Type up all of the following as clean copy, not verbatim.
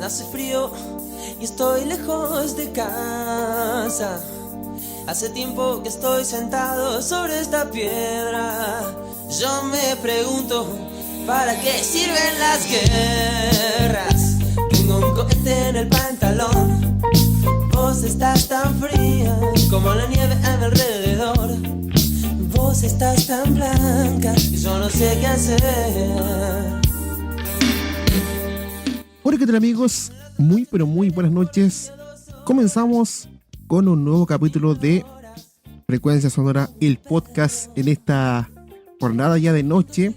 Hace frío y estoy lejos de casa. Hace tiempo que estoy sentado sobre esta piedra. Yo me pregunto, ¿para qué sirven las guerras? Tengo un cohete en el pantalón. Vos estás tan fría como la nieve a mi alrededor. Vos estás tan blanca y yo no sé qué hacer. Hola, ¿qué tal, amigos? Muy pero muy buenas noches. Comenzamos con un nuevo capítulo de Frecuencia Sonora, el podcast. En esta jornada ya de noche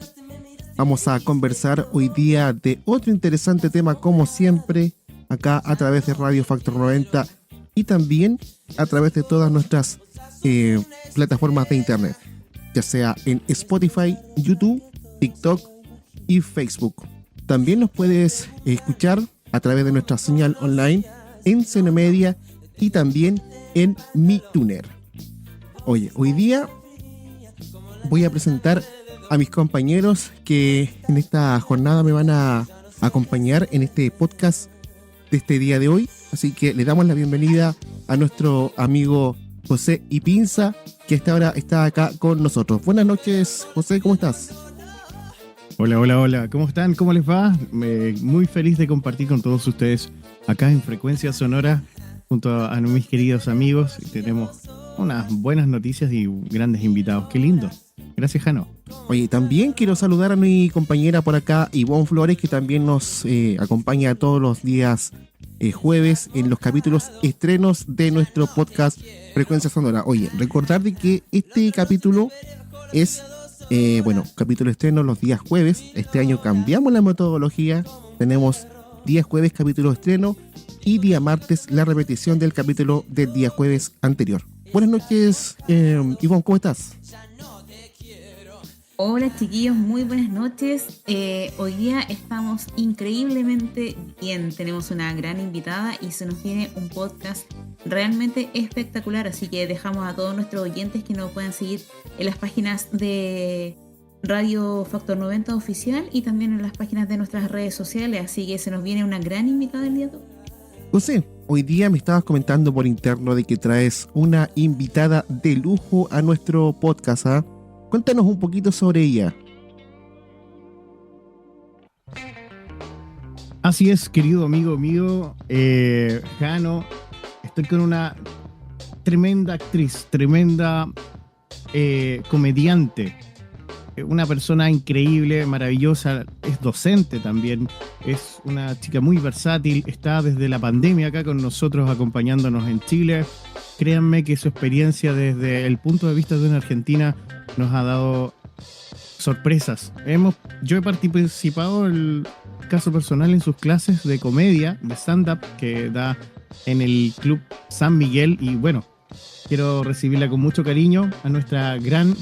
vamos a conversar hoy día de otro interesante tema, como siempre, acá a través de Radio Factor 90 y también a través de todas nuestras plataformas de internet, ya sea en Spotify, YouTube, TikTok y Facebook. También nos puedes escuchar a través de nuestra señal online en CNmedia y también en MiTuner. Oye, hoy día voy a presentar a mis compañeros que en esta jornada me van a acompañar en este podcast de este día de hoy. Así que le damos la bienvenida a nuestro amigo José Ipinza, que a esta hora está acá con nosotros. Buenas noches, José, ¿cómo estás? Hola, ¿cómo están? ¿Cómo les va? Muy feliz de compartir con todos ustedes acá en Frecuencia Sonora junto a mis queridos amigos. Tenemos unas buenas noticias y grandes invitados. ¡Qué lindo! Gracias, Jano. Oye, también quiero saludar a mi compañera por acá, Ivonne Flores, que también nos acompaña todos los días jueves en los capítulos estrenos de nuestro podcast Frecuencia Sonora. Oye, recordar de que este capítulo es capítulo estreno los días jueves. Este año cambiamos la metodología. Tenemos día jueves capítulo estreno y día martes la repetición del capítulo del día jueves anterior. Buenas noches, Ivonne, ¿cómo estás? Hola, chiquillos, muy buenas noches. Hoy día estamos increíblemente bien. Tenemos una gran invitada y se nos viene un podcast realmente espectacular. Así que dejamos a todos nuestros oyentes que nos puedan seguir en las páginas de Radio Factor 90 Oficial y también en las páginas de nuestras redes sociales. Así que se nos viene una gran invitada el día de hoy. José, hoy día me estabas comentando por interno de que traes una invitada de lujo a nuestro podcast, ¿ah? Cuéntanos un poquito sobre ella. Así es, querido amigo mío, Jano. Estoy con una tremenda actriz, tremenda comediante, una persona increíble, maravillosa, es docente también, es una chica muy versátil, está desde la pandemia acá con nosotros acompañándonos en Chile. Créanme que su experiencia desde el punto de vista de una argentina nos ha dado sorpresas. Yo he participado en el caso personal en sus clases de comedia, de stand-up, que da en el Club San Miguel. Y bueno, quiero recibirla con mucho cariño a nuestra gran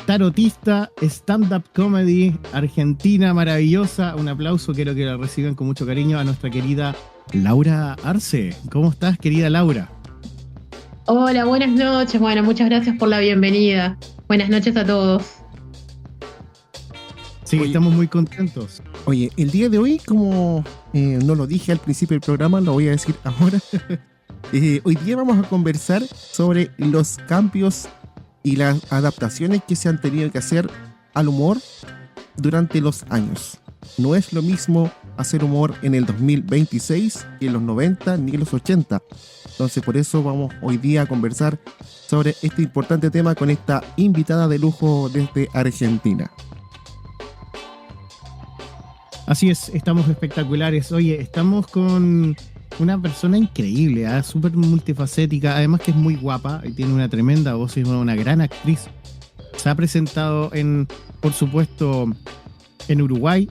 tarotista, stand-up comedy argentina maravillosa. Un aplauso, quiero que la reciban con mucho cariño a nuestra querida Laura Arce. ¿Cómo estás, querida Laura? Hola, buenas noches. Bueno, muchas gracias por la bienvenida. Buenas noches a todos. Sí, Oye, estamos muy contentos. Oye, el día de hoy, como no lo dije al principio del programa, lo voy a decir ahora. Hoy día vamos a conversar sobre los cambios y las adaptaciones que se han tenido que hacer al humor durante los años. No es lo mismo hacer humor en el 2026 que en los 90 ni en los 80. Entonces, por eso vamos hoy día a conversar sobre este importante tema con esta invitada de lujo desde Argentina. Así es, estamos espectaculares. Oye, estamos con una persona increíble, súper multifacética, además que es muy guapa y tiene una tremenda voz, es una gran actriz. Se ha presentado por supuesto, en Uruguay,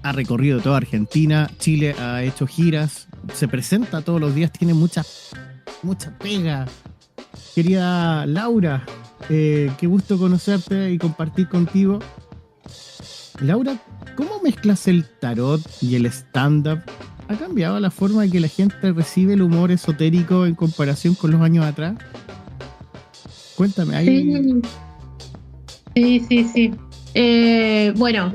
ha recorrido toda Argentina, Chile, ha hecho giras, se presenta todos los días, tiene mucha pega. Querida Laura, qué gusto conocerte y compartir contigo. Laura, ¿cómo mezclas el tarot y el stand-up? ¿Ha cambiado la forma en que la gente recibe el humor esotérico en comparación con los años atrás? Cuéntame, ahí. Sí. Primero,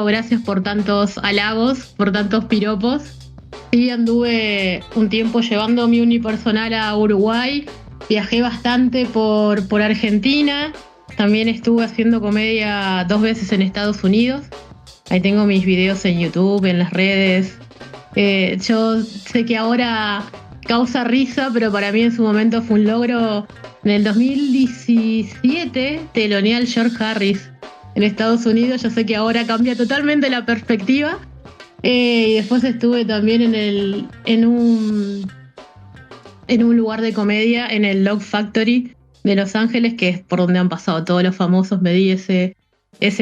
gracias por tantos halagos, por tantos piropos. Sí, anduve un tiempo llevando mi unipersonal a Uruguay, viajé bastante por Argentina, también estuve haciendo comedia 2 veces en Estados Unidos. Ahí tengo mis videos en YouTube, en las redes. Yo sé que ahora causa risa, pero para mí en su momento fue un logro. En el 2017 teloneé al George Harris en Estados Unidos. Yo sé que ahora cambia totalmente la perspectiva. Y después estuve también en un lugar de comedia, en el Log Factory de Los Ángeles, que es por donde han pasado todos los famosos. Me di ese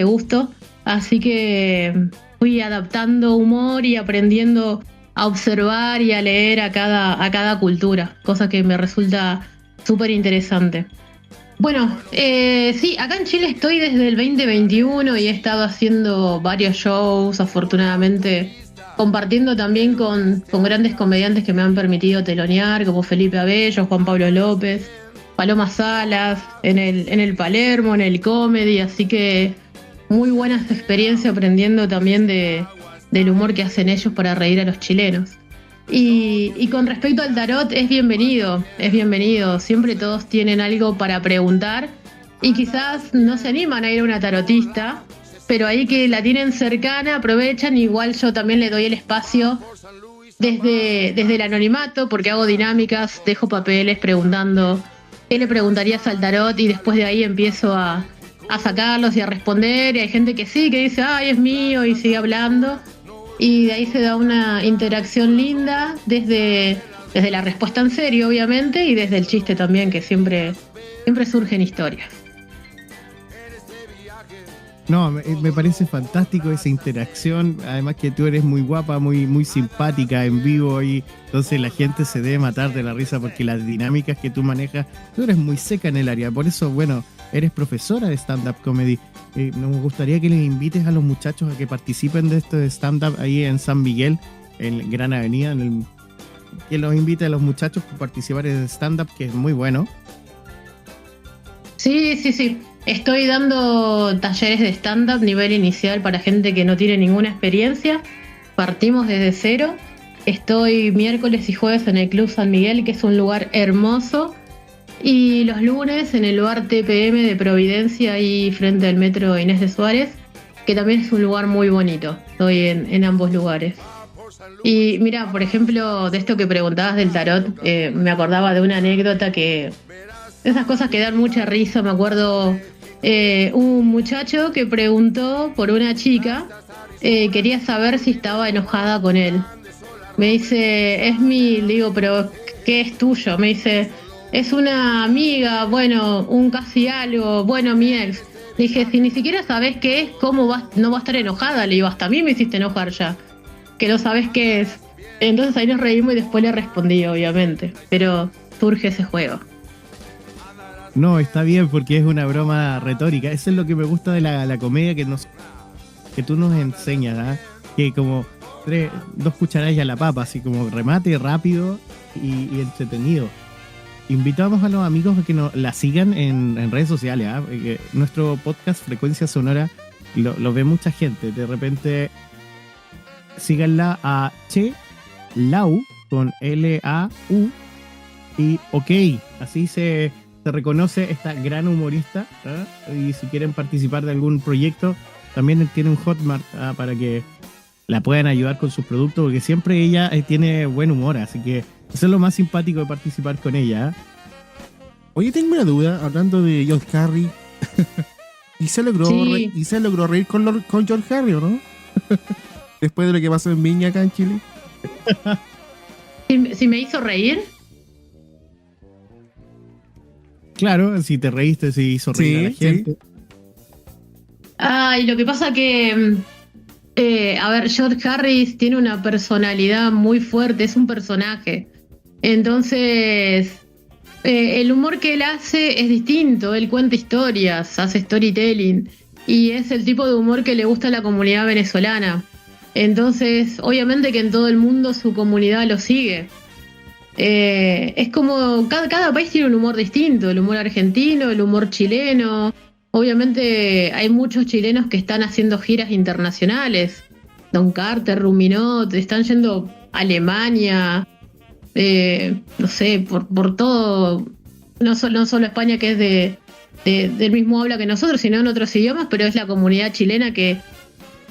gusto. Así que fui adaptando humor y aprendiendo a observar y a leer a cada cultura, cosa que me resulta súper interesante. Bueno, sí, acá en Chile estoy desde el 2021 y he estado haciendo varios shows, afortunadamente, compartiendo también con grandes comediantes que me han permitido telonear, como Felipe Abello, Juan Pablo López, Paloma Salas, en el Palermo, en el Comedy, así que muy buenas experiencias aprendiendo también del humor que hacen ellos para reír a los chilenos. Y con respecto al tarot, es bienvenido. Siempre todos tienen algo para preguntar y quizás no se animan a ir a una tarotista, pero ahí que la tienen cercana aprovechan. Igual yo también le doy el espacio desde el anonimato, porque hago dinámicas, dejo papeles preguntando qué le preguntarías al tarot y después de ahí empiezo a sacarlos y a responder. Y hay gente que sí, que dice, ay, es mío, y sigue hablando. Y de ahí se da una interacción linda desde la respuesta en serio, obviamente, y desde el chiste también, que siempre surgen historias. No, me parece fantástico esa interacción. Además que tú eres muy guapa, muy, muy simpática en vivo, y entonces la gente se debe matar de la risa porque las dinámicas que tú manejas, tú eres muy seca en el área. Por eso, bueno, eres profesora de stand-up comedy. Nos gustaría que les invites a los muchachos a que participen de este stand-up ahí en San Miguel, en Gran Avenida, que los invite a los muchachos a participar en el stand-up, que es muy bueno. Sí. Estoy dando talleres de stand-up nivel inicial para gente que no tiene ninguna experiencia. Partimos desde cero. Estoy miércoles y jueves en el Club San Miguel, que es un lugar hermoso. Y los lunes en el lugar TPM de Providencia, ahí frente al metro Inés de Suárez, que también es un lugar muy bonito. Estoy en ambos lugares. Y mira, por ejemplo, de esto que preguntabas del tarot, me acordaba de una anécdota que... Esas cosas que dan mucha risa. Me acuerdo un muchacho que preguntó por una chica, quería saber si estaba enojada con él. Me dice, le digo, pero ¿qué es tuyo? Me dice, es una amiga, bueno, un casi algo, bueno, mi ex. Le dije, si ni siquiera sabés qué es, ¿cómo no va a estar enojada? Le digo, hasta a mí me hiciste enojar ya, que no sabés qué es. Entonces ahí nos reímos y después le respondí, obviamente. Pero surge ese juego. No, está bien porque es una broma retórica. Eso es lo que me gusta de la comedia que tú nos enseñas, ¿eh? Que como 2 cucharadas a la papa, así como remate rápido y entretenido. Invitamos a los amigos a que la sigan en redes sociales, ¿eh? Nuestro podcast Frecuencia Sonora lo ve mucha gente. De repente síganla a Che Lau con Lau y OK, así se reconoce esta gran humorista, ¿eh? Y si quieren participar de algún proyecto, también tiene un Hotmart, ¿eh? Para que la puedan ayudar con sus productos, porque siempre ella tiene buen humor, así que eso es lo más simpático de participar con ella, ¿eh? Oye, tengo una duda, hablando de George Harris. ¿Y se logró reír con George Harris, o no? Después de lo que pasó en Viña, acá en Chile. ¿Si me hizo reír? Claro, si te reíste, si hizo reír a la gente. Y lo que pasa que, George Harris tiene una personalidad muy fuerte, es un personaje. Entonces, el humor que él hace es distinto, él cuenta historias, hace storytelling, y es el tipo de humor que le gusta a la comunidad venezolana. Entonces, obviamente que en todo el mundo su comunidad lo sigue. Es como cada país tiene un humor distinto, el humor argentino, el humor chileno, obviamente hay muchos chilenos que están haciendo giras internacionales. Don Carter, Ruminot, están yendo a Alemania, no sé, por todo, no solo España, que es del mismo habla que nosotros, sino en otros idiomas, pero es la comunidad chilena que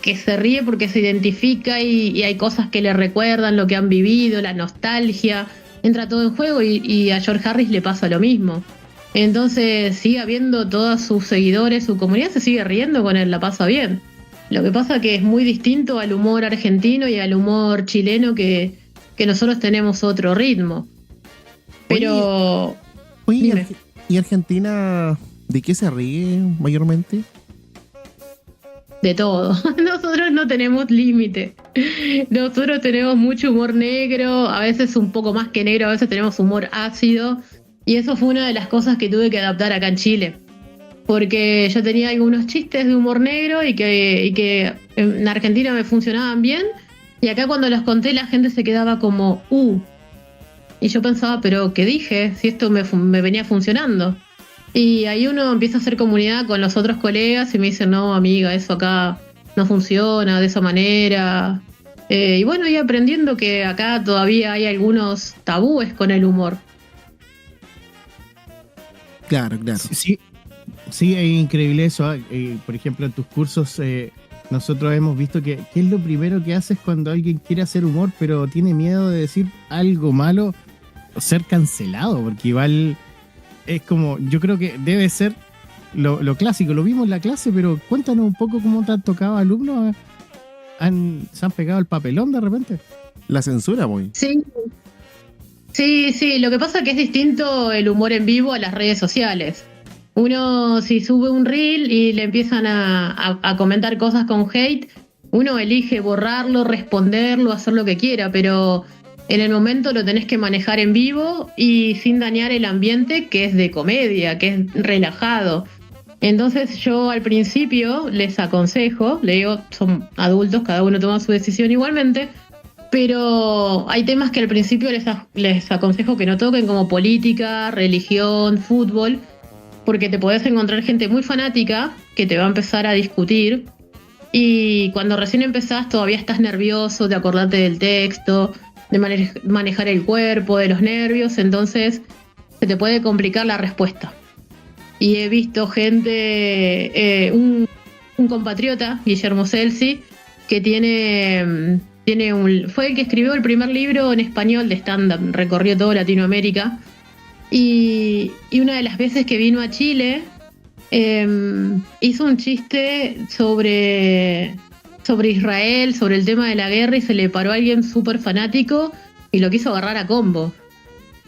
se ríe porque se identifica y hay cosas que le recuerdan lo que han vivido, la nostalgia, entra todo en juego y a George Harris le pasa lo mismo. Entonces sigue habiendo todos sus seguidores, su comunidad se sigue riendo con él, la pasa bien. Lo que pasa que es muy distinto al humor argentino y al humor chileno, que nosotros tenemos otro ritmo. Pero... Oye, ¿y Argentina de qué se ríe mayormente? De todo. Nosotros no tenemos límite. Nosotros tenemos mucho humor negro, a veces un poco más que negro, a veces tenemos humor ácido. Y eso fue una de las cosas que tuve que adaptar acá en Chile. Porque yo tenía algunos chistes de humor negro y que en Argentina me funcionaban bien. Y acá cuando los conté la gente se quedaba como, Y yo pensaba, pero ¿qué dije? Si esto me venía funcionando. Y ahí uno empieza a hacer comunidad con los otros colegas y me dicen, no, amiga, eso acá no funciona de esa manera. Y bueno, y aprendiendo que acá todavía hay algunos tabúes con el humor. Claro. Sí, es increíble eso. Por ejemplo, en tus cursos nosotros hemos visto que ¿qué es lo primero que haces cuando alguien quiere hacer humor pero tiene miedo de decir algo malo o ser cancelado? Porque igual es como, yo creo que debe ser lo clásico. Lo vimos en la clase, pero cuéntanos un poco cómo te han tocado alumnos. ¿Se han pegado el papelón de repente? La censura, muy. Sí, lo que pasa es que es distinto el humor en vivo a las redes sociales. Uno, si sube un reel y le empiezan a comentar cosas con hate, uno elige borrarlo, responderlo, hacer lo que quiera, pero en el momento lo tenés que manejar en vivo y sin dañar el ambiente, que es de comedia, que es relajado. Entonces yo al principio les aconsejo, le digo, son adultos, cada uno toma su decisión igualmente, pero hay temas que al principio les aconsejo que no toquen, como política, religión, fútbol, porque te podés encontrar gente muy fanática que te va a empezar a discutir, y cuando recién empezás todavía estás nervioso de acordarte del texto, de manejar el cuerpo, de los nervios, entonces se te puede complicar la respuesta. Y he visto gente, un compatriota, Guillermo Celsi, que fue el que escribió el primer libro en español de stand-up, recorrió toda Latinoamérica, y una de las veces que vino a Chile hizo un chiste sobre Israel, sobre el tema de la guerra, y se le paró a alguien súper fanático y lo quiso agarrar a combo.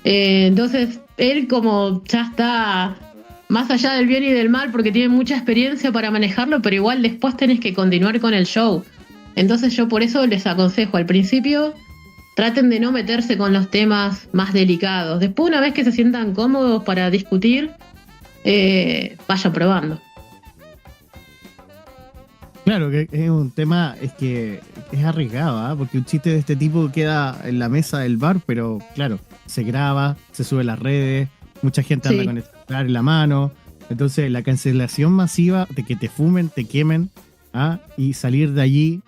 Entonces él, como ya está más allá del bien y del mal, porque tiene mucha experiencia para manejarlo, pero igual después tenés que continuar con el show. Entonces yo por eso les aconsejo al principio, traten de no meterse con los temas más delicados. Después, una vez que se sientan cómodos para discutir, vayan probando. Claro, que es un tema, es que es arriesgado, porque un chiste de este tipo queda en la mesa del bar, pero claro, se graba, se sube a las redes, mucha gente anda con el celular en la mano. Entonces la cancelación masiva de que te fumen, te quemen, y salir de allí,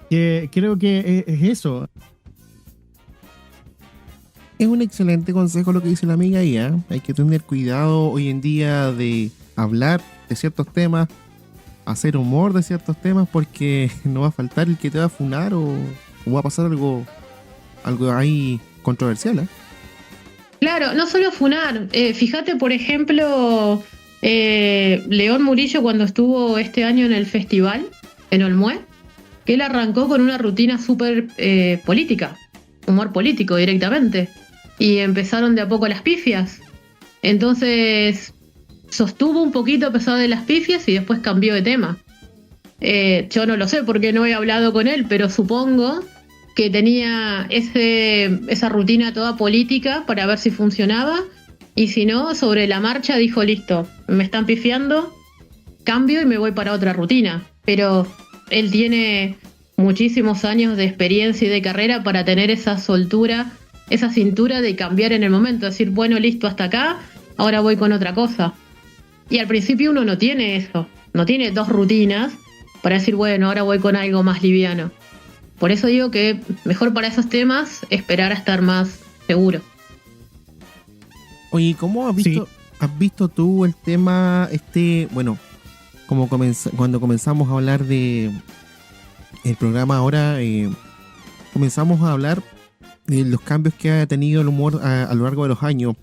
que creo que es eso. Es un excelente consejo lo que dice la amiga ahí, Hay que tener cuidado hoy en día de hablar de ciertos temas, hacer humor de ciertos temas, porque no va a faltar el que te va a funar o va a pasar algo ahí controversial, Claro, no solo funar. Fíjate, por ejemplo, León Murillo, cuando estuvo este año en el festival, en Olmué, que él arrancó con una rutina súper política, humor político directamente, y empezaron de a poco las pifias. Entonces sostuvo un poquito a pesar de las pifias y después cambió de tema. Yo no lo sé porque no he hablado con él, pero supongo que tenía esa rutina toda política para ver si funcionaba, y si no, sobre la marcha dijo, listo, me están pifiando, cambio y me voy para otra rutina. Pero él tiene muchísimos años de experiencia y de carrera para tener esa soltura, esa cintura de cambiar en el momento, decir, bueno, listo, hasta acá, ahora voy con otra cosa. Y al principio uno no tiene eso, no tiene 2 rutinas para decir, bueno, ahora voy con algo más liviano. Por eso digo que mejor para esos temas esperar a estar más seguro. Oye, ¿cómo has visto tú el tema bueno, cuando comenzamos a hablar de el programa ahora, comenzamos a hablar de los cambios que ha tenido el humor a lo largo de los años?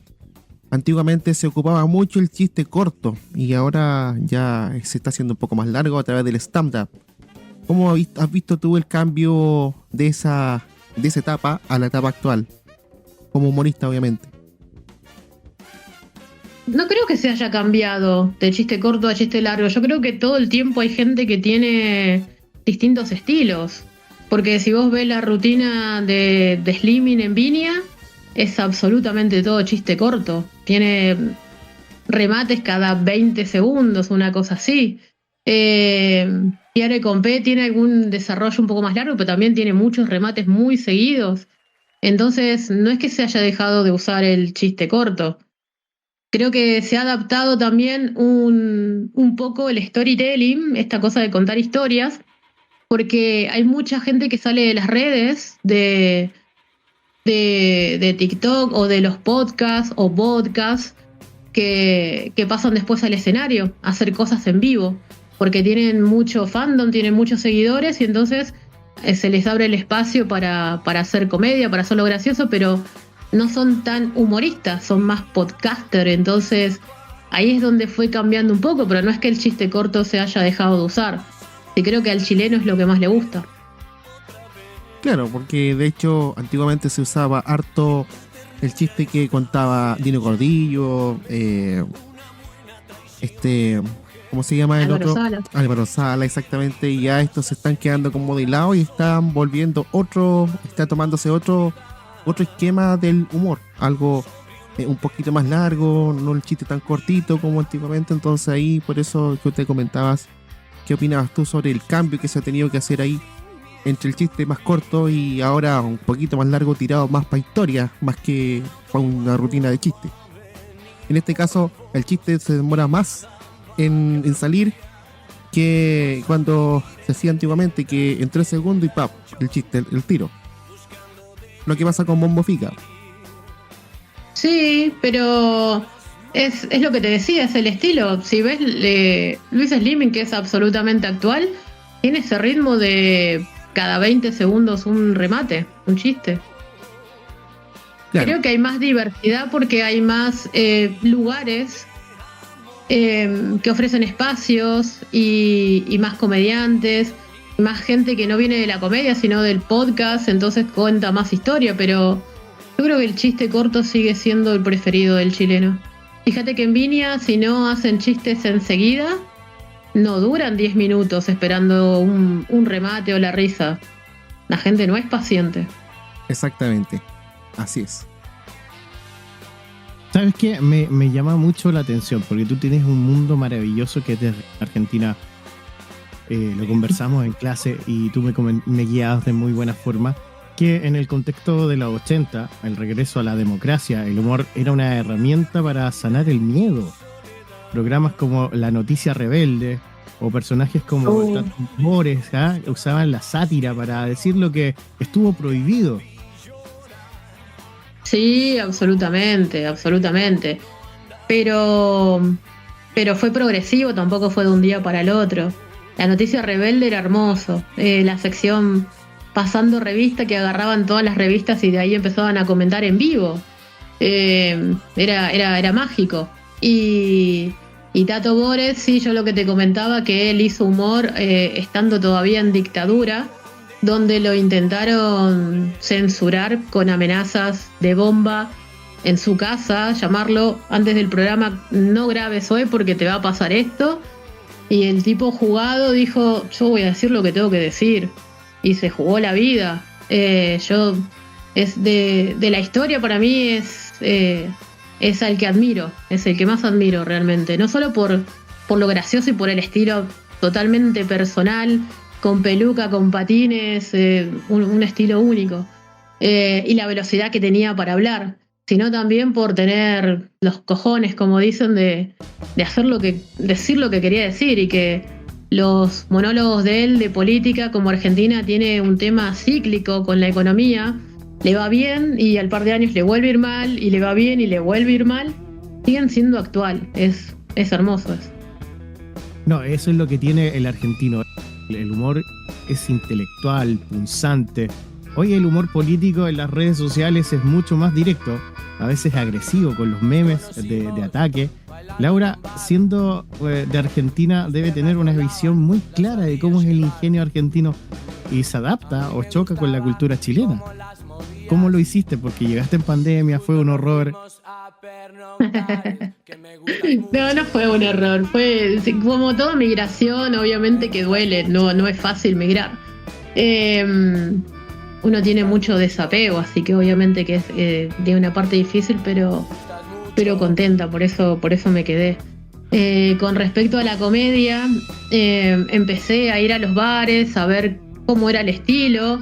Antiguamente se ocupaba mucho el chiste corto y ahora ya se está haciendo un poco más largo a través del stand-up. ¿Cómo has visto tú el cambio de esa etapa a la etapa actual? Como humorista, obviamente. No creo que se haya cambiado de chiste corto a chiste largo. Yo creo que todo el tiempo hay gente que tiene distintos estilos. Porque si vos ves la rutina de Slimming en Viña, es absolutamente todo chiste corto. Tiene remates cada 20 segundos, una cosa así. Pierre Compé tiene algún desarrollo un poco más largo, pero también tiene muchos remates muy seguidos. Entonces, no es que se haya dejado de usar el chiste corto. Creo que se ha adaptado también un poco el storytelling, esta cosa de contar historias, porque hay mucha gente que sale de las redes, de TikTok o de los podcasts o podcasts que pasan después al escenario a hacer cosas en vivo, porque tienen mucho fandom, tienen muchos seguidores y entonces se les abre el espacio para hacer comedia, para hacerlo gracioso, pero no son tan humoristas, son más podcaster, entonces ahí es donde fue cambiando un poco, pero no es que el chiste corto se haya dejado de usar. Y creo que al chileno es lo que más le gusta. Claro, porque de hecho antiguamente se usaba harto el chiste que contaba Dino Gordillo, ¿cómo se llama el Álvaro otro? Sala. Álvaro Sala, exactamente, y ya estos se están quedando como de lado y están volviendo está tomándose otro esquema del humor, algo un poquito más largo, no el chiste tan cortito como antiguamente. Entonces ahí, por eso que te comentabas, ¿qué opinabas tú sobre el cambio que se ha tenido que hacer ahí entre el chiste más corto y ahora un poquito más largo, tirado más para historia, más que para una rutina de chiste? En este caso, el chiste se demora más en salir que cuando se hacía antiguamente, que en 3 segundos y ¡pap! El chiste, el tiro. Lo que pasa con Bombo Fica. Sí, pero es lo que te decía, es el estilo. Si ves Luis Slimming, que es absolutamente actual, tiene ese ritmo de cada 20 segundos un remate, un chiste. Claro. Creo que hay más diversidad porque hay más lugares que ofrecen espacios y más comediantes, más gente que no viene de la comedia sino del podcast, entonces cuenta más historia, pero yo creo que el chiste corto sigue siendo el preferido del chileno. Fíjate que en Viña, si no hacen chistes enseguida, no duran 10 minutos esperando un remate o la risa. La gente no es paciente. Exactamente, así es. ¿Sabes qué? Me llama mucho la atención porque tú tienes un mundo maravilloso que es de Argentina. Lo conversamos en clase y tú me guiabas de muy buena forma, que en el contexto de los 80, el regreso a la democracia, el humor era una herramienta para sanar el miedo. Programas como La Noticia Rebelde o personajes como Tato Bores usaban la sátira para decir lo que estuvo prohibido. Sí, absolutamente, absolutamente. Pero fue progresivo, tampoco fue de un día para el otro. La Noticia Rebelde era hermoso. La sección pasando revista, que agarraban todas las revistas y de ahí empezaban a comentar en vivo. Era mágico. Y Tato Bores, sí, yo lo que te comentaba, que él hizo humor estando todavía en dictadura, donde lo intentaron censurar con amenazas de bomba en su casa, llamarlo antes del programa: no grabes hoy porque te va a pasar esto. Y el tipo jugado dijo: yo voy a decir lo que tengo que decir. Y se jugó la vida. Es de la historia, para mí es al que admiro, es el que más admiro realmente. No solo por lo gracioso y por el estilo totalmente personal, con peluca, con patines, un estilo único. Y la velocidad que tenía para hablar. sino también por tener los cojones, como dicen, de decir lo que quería decir, y que los monólogos de él de política, como Argentina tiene un tema cíclico con la economía, le va bien y al par de años le vuelve a ir mal, y le va bien y le vuelve a ir mal, siguen siendo actual. Es hermoso eso. No, eso es lo que tiene el argentino. El humor es intelectual, punzante. Hoy el humor político en las redes sociales es mucho más directo, a veces agresivo, con los memes de ataque. Laura, siendo de Argentina, debe tener una visión muy clara de cómo es el ingenio argentino y se adapta o choca con la cultura chilena. ¿Cómo lo hiciste? Porque llegaste en pandemia, fue un horror. No fue un error. Fue como toda migración, obviamente que duele, no es fácil migrar. Uno tiene mucho desapego, así que obviamente que es de una parte difícil, pero contenta, por eso me quedé. Con respecto a la comedia, empecé a ir a los bares, a ver cómo era el estilo,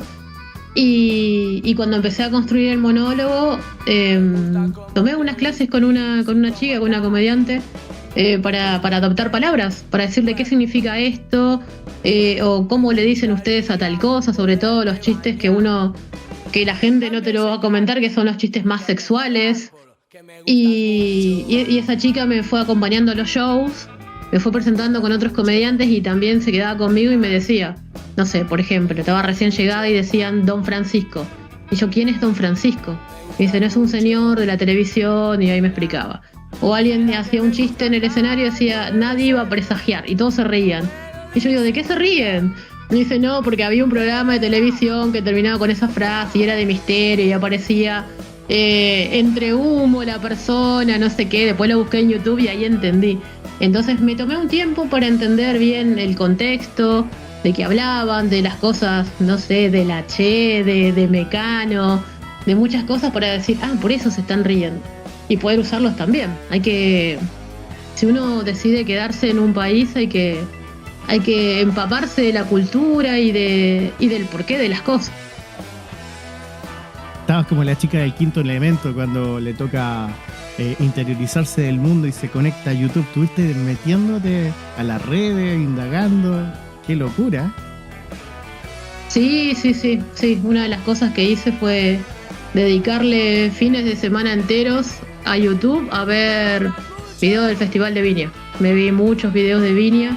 y cuando empecé a construir el monólogo, tomé unas clases con una chica, con una comediante, para adaptar palabras, para decirle qué significa esto, o cómo le dicen ustedes a tal cosa, sobre todo los chistes que la gente no te lo va a comentar, que son los chistes más sexuales. Y esa chica me fue acompañando a los shows, me fue presentando con otros comediantes, y también se quedaba conmigo y me decía, no sé, por ejemplo, estaba recién llegada y decían Don Francisco. Y yo, ¿quién es Don Francisco? Me dice, no, es un señor de la televisión, y ahí me explicaba. O alguien hacía un chiste en el escenario y decía, nadie iba a presagiar, y todos se reían. Y yo digo, ¿de qué se ríen? Me dice, no, porque había un programa de televisión que terminaba con esa frase y era de misterio y aparecía entre humo la persona, no sé qué. Después lo busqué en YouTube y ahí entendí. Entonces me tomé un tiempo para entender bien el contexto, de qué hablaban, de las cosas, no sé, de la Che, de Mecano, de muchas cosas, para decir, por eso se están riendo, y poder usarlos también. Si uno decide quedarse en un país, hay que empaparse de la cultura y del porqué de las cosas. Estabas como la chica del Quinto Elemento cuando le toca interiorizarse del mundo y se conecta a YouTube. Estuviste metiéndote a las redes, indagando. ¡Qué locura! Sí. Una de las cosas que hice fue dedicarle fines de semana enteros a YouTube a ver videos del Festival de Viña. Me vi muchos videos de Viña,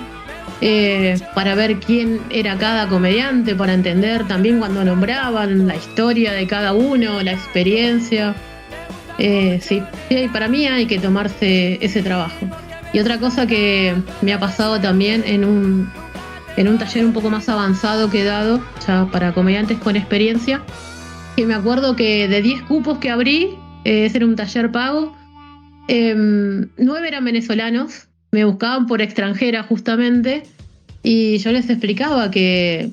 para ver quién era cada comediante, para entender también cuando nombraban la historia de cada uno, la experiencia. Sí, para mí hay que tomarse ese trabajo. Y otra cosa que me ha pasado también en un taller un poco más avanzado que he dado, ya para comediantes con experiencia, que me acuerdo que de 10 cupos que abrí, ese era un taller pago, 9 eran venezolanos. Me buscaban por extranjera justamente, y yo les explicaba que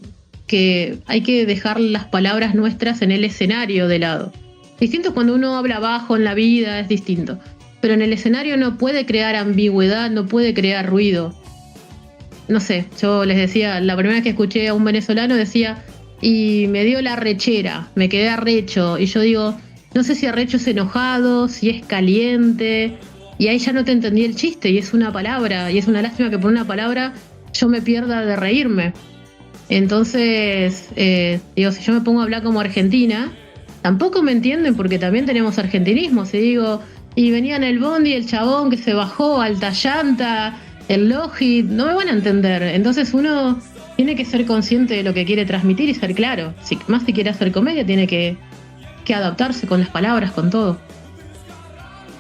hay que dejar las palabras nuestras en el escenario de lado. Distinto cuando uno habla bajo en la vida, es distinto, pero en el escenario no puede crear ambigüedad, no puede crear ruido. No sé, yo les decía, la primera vez que escuché a un venezolano decía, y me dio la arrechera, me quedé arrecho, y yo digo, no sé si arrecho es enojado, si es caliente. Y ahí ya no te entendí el chiste, y es una palabra, y es una lástima que por una palabra yo me pierda de reírme. Entonces, digo, si yo me pongo a hablar como argentina, tampoco me entienden, porque también tenemos argentinismos. Y digo, y venía en el bondi el chabón que se bajó, alta llanta, el Logit, no me van a entender. Entonces uno tiene que ser consciente de lo que quiere transmitir y ser claro. Más si quiere hacer comedia, tiene que adaptarse con las palabras, con todo.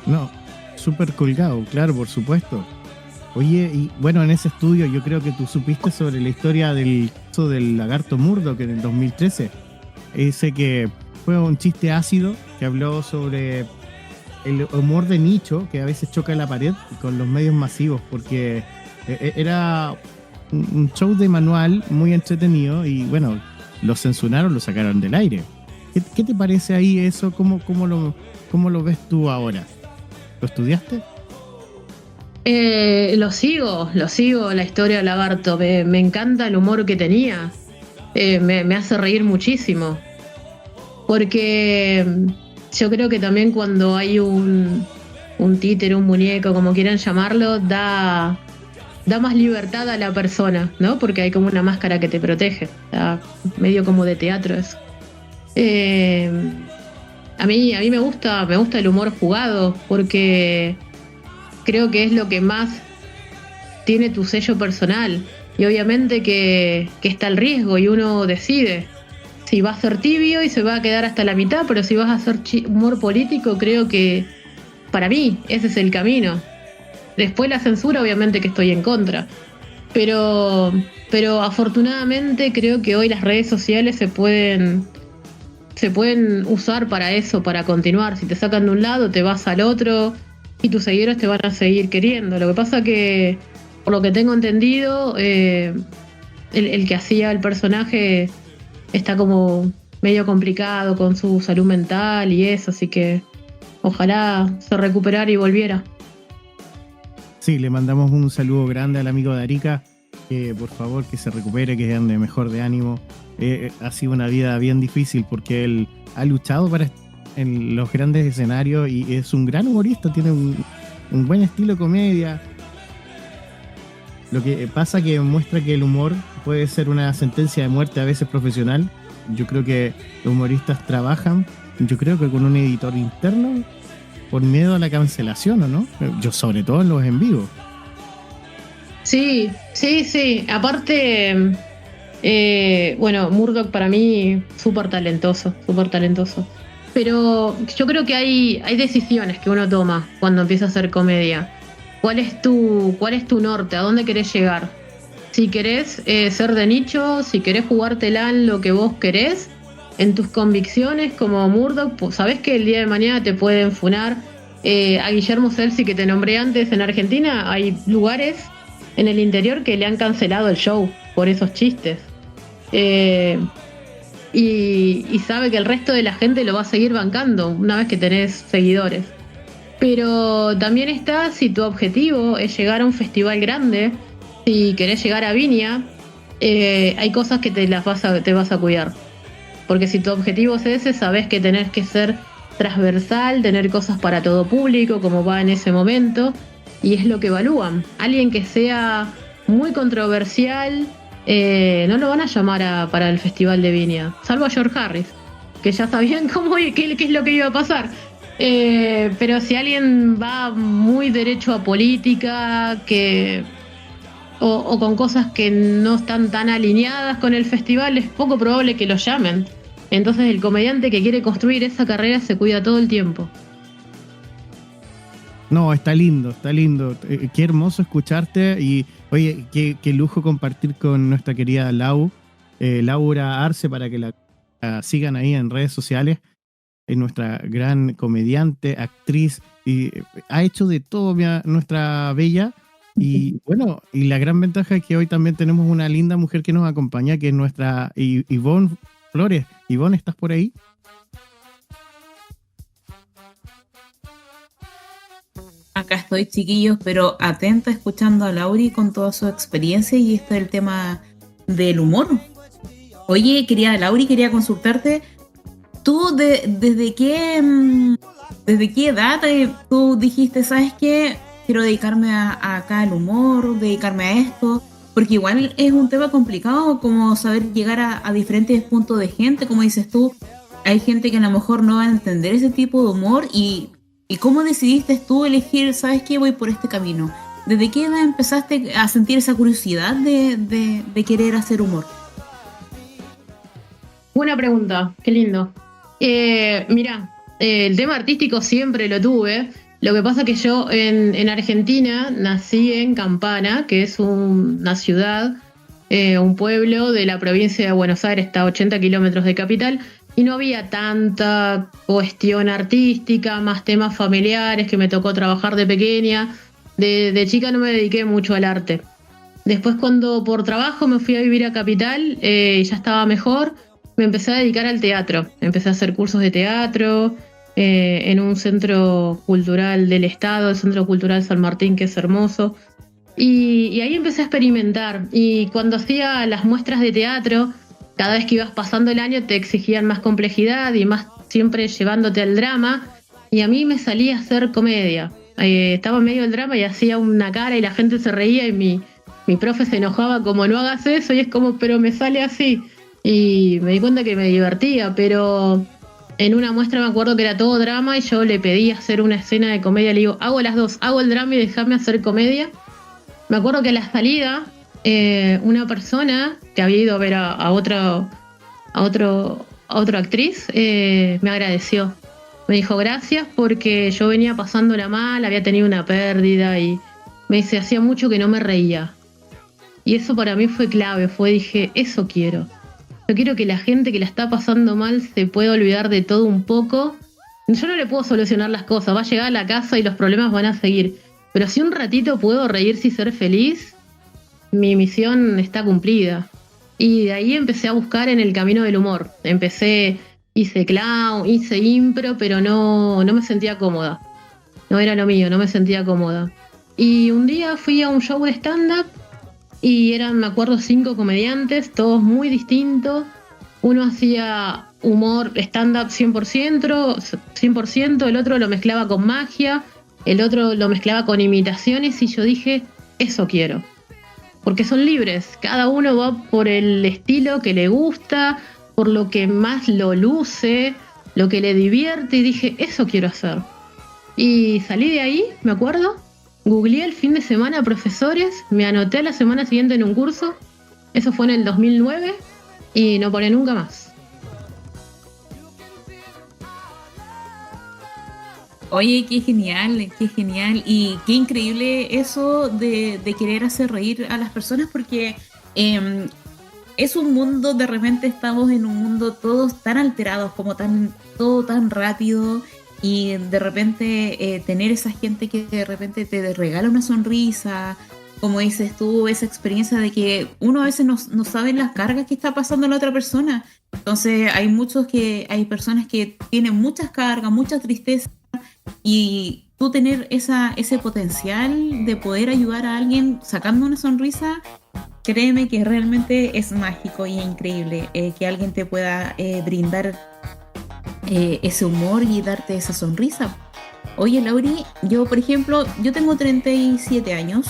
No, súper colgado, claro, por supuesto. Oye, y bueno, en ese estudio yo creo que tú supiste sobre la historia del lagarto Murdoch en el 2013. Ese que fue un chiste ácido que habló sobre el humor de nicho que a veces choca en la pared con los medios masivos, porque era un show de manual muy entretenido y bueno, lo censuraron, lo sacaron del aire. ¿Qué te parece ahí eso? ¿Cómo lo ves tú ahora? ¿Lo estudiaste? Lo sigo, la historia del lagarto. Me encanta el humor que tenía. Me hace reír muchísimo. Porque yo creo que también cuando hay un títere, un muñeco, como quieran llamarlo, da más libertad a la persona, ¿no? Porque hay como una máscara que te protege. Está medio como de teatro eso. A mí me gusta el humor jugado, porque creo que es lo que más tiene tu sello personal. Y obviamente que está el riesgo y uno decide si va a ser tibio y se va a quedar hasta la mitad, pero si vas a hacer humor político, creo que para mí ese es el camino. Después la censura, obviamente que estoy en contra. Pero afortunadamente creo que hoy las redes sociales se pueden usar para eso, para continuar. Si te sacan de un lado, te vas al otro y tus seguidores te van a seguir queriendo. Lo que pasa que, por lo que tengo entendido, el que hacía el personaje está como medio complicado con su salud mental y eso, así que ojalá se recuperara y volviera. Sí, le mandamos un saludo grande al amigo de Arica, que por favor que se recupere, que ande mejor de ánimo. Ha sido una vida bien difícil porque él ha luchado en los grandes escenarios y es un gran humorista, tiene un buen estilo de comedia. Lo que pasa que muestra que el humor puede ser una sentencia de muerte a veces profesional. Yo creo que los humoristas trabajan, yo creo que con un editor interno, por miedo a la cancelación, ¿o no? Yo sobre todo en los en vivo. Sí. Aparte, bueno, Murdoch para mí súper talentoso. Pero yo creo que hay decisiones que uno toma cuando empieza a hacer comedia. ¿Cuál es tu norte? ¿A dónde querés llegar? Si querés ser de nicho, si querés jugártela en lo que vos querés, en tus convicciones como Murdoch, pues sabés que el día de mañana te pueden funar. A Guillermo Celsi, que te nombré antes, en Argentina hay lugares en el interior que le han cancelado el show por esos chistes. Y sabe que el resto de la gente lo va a seguir bancando una vez que tenés seguidores. Pero también está si tu objetivo es llegar a un festival grande, si querés llegar a Viña, hay cosas que te vas a cuidar. Porque si tu objetivo es ese, sabés que tenés que ser transversal, tener cosas para todo público, como va en ese momento, y es lo que evalúan. Alguien que sea muy controversial, no lo van a llamar para el Festival de Viña, salvo a George Harris, que ya sabían qué es lo que iba a pasar. Pero si alguien va muy derecho a política, o con cosas que no están tan alineadas con el festival, es poco probable que lo llamen. Entonces el comediante que quiere construir esa carrera se cuida todo el tiempo. No, está lindo. Qué hermoso escucharte y, oye, qué lujo compartir con nuestra querida Laura Arce, para que la sigan ahí en redes sociales. Es nuestra gran comediante, actriz, y ha hecho de todo nuestra bella. Y bueno, y la gran ventaja es que hoy también tenemos una linda mujer que nos acompaña, que es nuestra Ivonne Flores. Ivonne, ¿estás por ahí? Acá estoy, chiquillos, pero atenta escuchando a Lauri con toda su experiencia y esto del tema del humor. Oye, quería consultarte, ¿tú desde qué edad tú dijiste, sabes qué, quiero dedicarme acá al humor, dedicarme a esto? Porque igual es un tema complicado, como saber llegar a diferentes puntos de gente, como dices tú, hay gente que a lo mejor no va a entender ese tipo de humor y ¿cómo decidiste tú elegir, sabes qué, voy por este camino? ¿Desde qué edad empezaste a sentir esa curiosidad de querer hacer humor? Buena pregunta, qué lindo. Mirá, el tema artístico siempre lo tuve. Lo que pasa que yo en Argentina nací en Campana, que es una ciudad, un pueblo de la provincia de Buenos Aires, está a 80 kilómetros de capital, y no había tanta cuestión artística, más temas familiares que me tocó trabajar de pequeña. De chica no me dediqué mucho al arte. Después, cuando por trabajo me fui a vivir a Capital, ya estaba mejor, me empecé a dedicar al teatro. Empecé a hacer cursos de teatro en un centro cultural del estado, el Centro Cultural San Martín, que es hermoso. Y ahí empecé a experimentar. Y cuando hacía las muestras de teatro, cada vez que ibas pasando el año te exigían más complejidad y más siempre llevándote al drama, y a mí me salía a hacer comedia. Estaba en medio del drama y hacía una cara y la gente se reía y mi profe se enojaba como no hagas eso, y es como, pero me sale así. Y me di cuenta que me divertía, pero en una muestra me acuerdo que era todo drama y yo le pedí hacer una escena de comedia. Le digo, hago las dos, hago el drama y déjame hacer comedia. Me acuerdo que a la salida una persona que había ido a ver a otra actriz me agradeció. Me dijo gracias porque yo venía pasándola mal, había tenido una pérdida y me dice, hacía mucho que no me reía. Y eso para mí fue clave, dije, eso quiero. Yo quiero que la gente que la está pasando mal se pueda olvidar de todo un poco. Yo no le puedo solucionar las cosas, va a llegar a la casa y los problemas van a seguir. Pero si un ratito puedo reírse y ser feliz, mi misión está cumplida. Y de ahí empecé a buscar en el camino del humor. Hice clown, hice impro, pero no me sentía cómoda. No era lo mío, no me sentía cómoda. Y un día fui a un show de stand-up y eran, me acuerdo, 5 comediantes, todos muy distintos. Uno hacía humor stand-up 100%, el otro lo mezclaba con magia, el otro lo mezclaba con imitaciones y yo dije, eso quiero. Porque son libres, cada uno va por el estilo que le gusta, por lo que más lo luce, lo que le divierte, y dije, eso quiero hacer. Y salí de ahí, me acuerdo, googleé el fin de semana profesores, me anoté a la semana siguiente en un curso, eso fue en el 2009, y no paré nunca más. Oye, qué genial, y qué increíble eso de querer hacer reír a las personas, porque es un mundo, de repente estamos en un mundo todos tan alterados, como todo tan rápido, y de repente tener esa gente que de repente te regala una sonrisa, como dices tú, esa experiencia de que uno a veces no sabe las cargas que está pasando la otra persona. Entonces hay personas que tienen muchas cargas, mucha tristeza, y tú tener ese potencial de poder ayudar a alguien sacando una sonrisa, créeme que realmente es mágico y increíble que alguien te pueda brindar ese humor y darte esa sonrisa. Oye, Lauri, yo por ejemplo, yo tengo 37 años,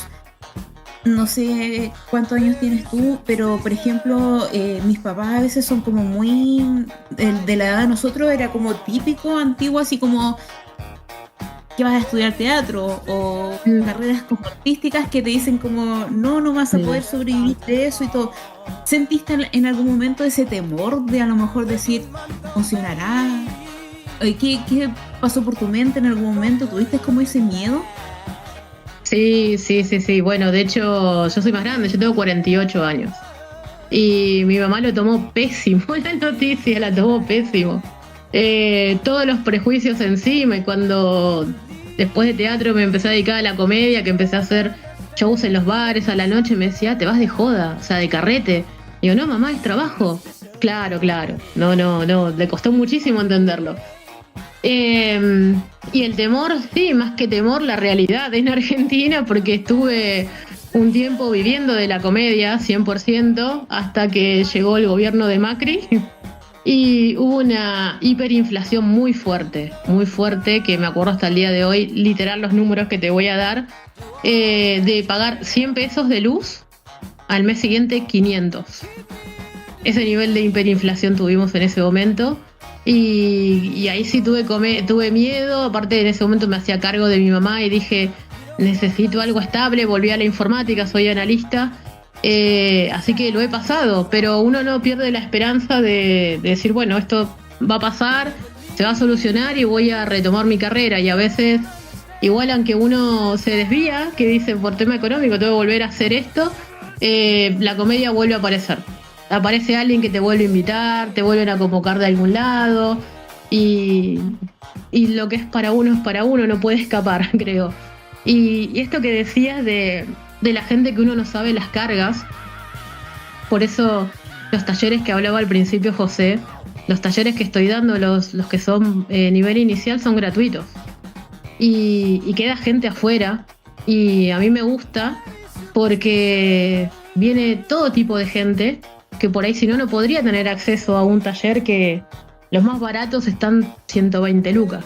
no sé cuántos años tienes tú, pero por ejemplo, mis papás a veces son como muy de la edad de nosotros, era como típico, antiguo, así como que vas a estudiar teatro o carreras como artísticas que te dicen como no vas a poder sobrevivir de eso y todo. ¿Sentiste en algún momento ese temor de a lo mejor decir, funcionará? ¿Qué pasó por tu mente en algún momento? ¿Tuviste como ese miedo? Sí. Bueno, de hecho, yo soy más grande, yo tengo 48 años. Y mi mamá lo tomó pésimo, la noticia la tomó pésimo. Todos los prejuicios encima, y cuando después de teatro me empecé a dedicar a la comedia, que empecé a hacer shows en los bares a la noche, me decía, te vas de joda, o sea, de carrete. Digo, no, mamá, es trabajo. Claro. No, le costó muchísimo entenderlo. Y el temor, sí, más que temor, la realidad en Argentina, porque estuve un tiempo viviendo de la comedia 100% hasta que llegó el gobierno de Macri. Y hubo una hiperinflación muy fuerte, que me acuerdo hasta el día de hoy, literal los números que te voy a dar, de pagar 100 pesos de luz, al mes siguiente 500. Ese nivel de hiperinflación tuvimos en ese momento, y ahí sí tuve miedo. Aparte, en ese momento me hacía cargo de mi mamá y dije, necesito algo estable, volví a la informática, soy analista. Así que lo he pasado, pero uno no pierde la esperanza de decir, bueno, esto va a pasar, se va a solucionar y voy a retomar mi carrera. Y a veces, igual aunque uno se desvía, que dice por tema económico tengo que volver a hacer esto, la comedia vuelve a aparecer. Aparece alguien que te vuelve a invitar, te vuelven a convocar de algún lado, y lo que es para uno, no puede escapar, creo. Y esto que decías de la gente que uno no sabe las cargas, por eso los talleres que hablaba al principio José, los talleres que estoy dando, los que son nivel inicial, son gratuitos, y queda gente afuera, y a mí me gusta porque viene todo tipo de gente que por ahí si no podría tener acceso a un taller que Los más baratos están 120 lucas.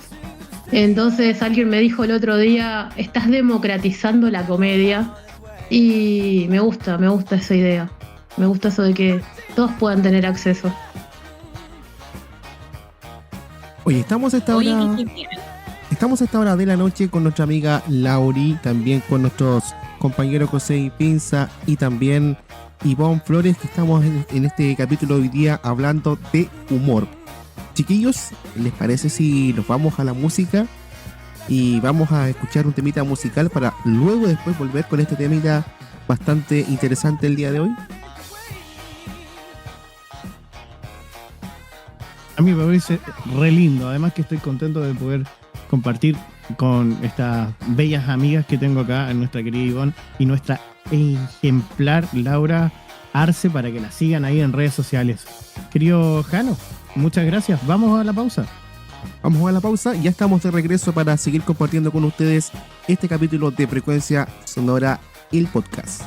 Entonces alguien me dijo el otro día, estás democratizando la comedia, y me gusta esa idea. Me gusta eso de que todos puedan tener acceso. Oye, estamos a esta hora de la noche con nuestra amiga Lauri, también con nuestros compañeros José y Pinza y también Ivonne Flores, que estamos en este capítulo hoy día hablando de humor. Chiquillos, ¿les parece si nos vamos a la música y vamos a escuchar un temita musical para luego después volver con este temita bastante interesante el día de hoy? A mí me parece re lindo, además que estoy contento de poder compartir con estas bellas amigas que tengo acá, nuestra querida Ivonne y nuestra ejemplar Laura Arce, para que la sigan ahí en redes sociales. Querido Jano, muchas gracias. Vamos a la pausa. Vamos a la pausa y ya estamos de regreso para seguir compartiendo con ustedes este capítulo de Frecuencia Sonora, el podcast.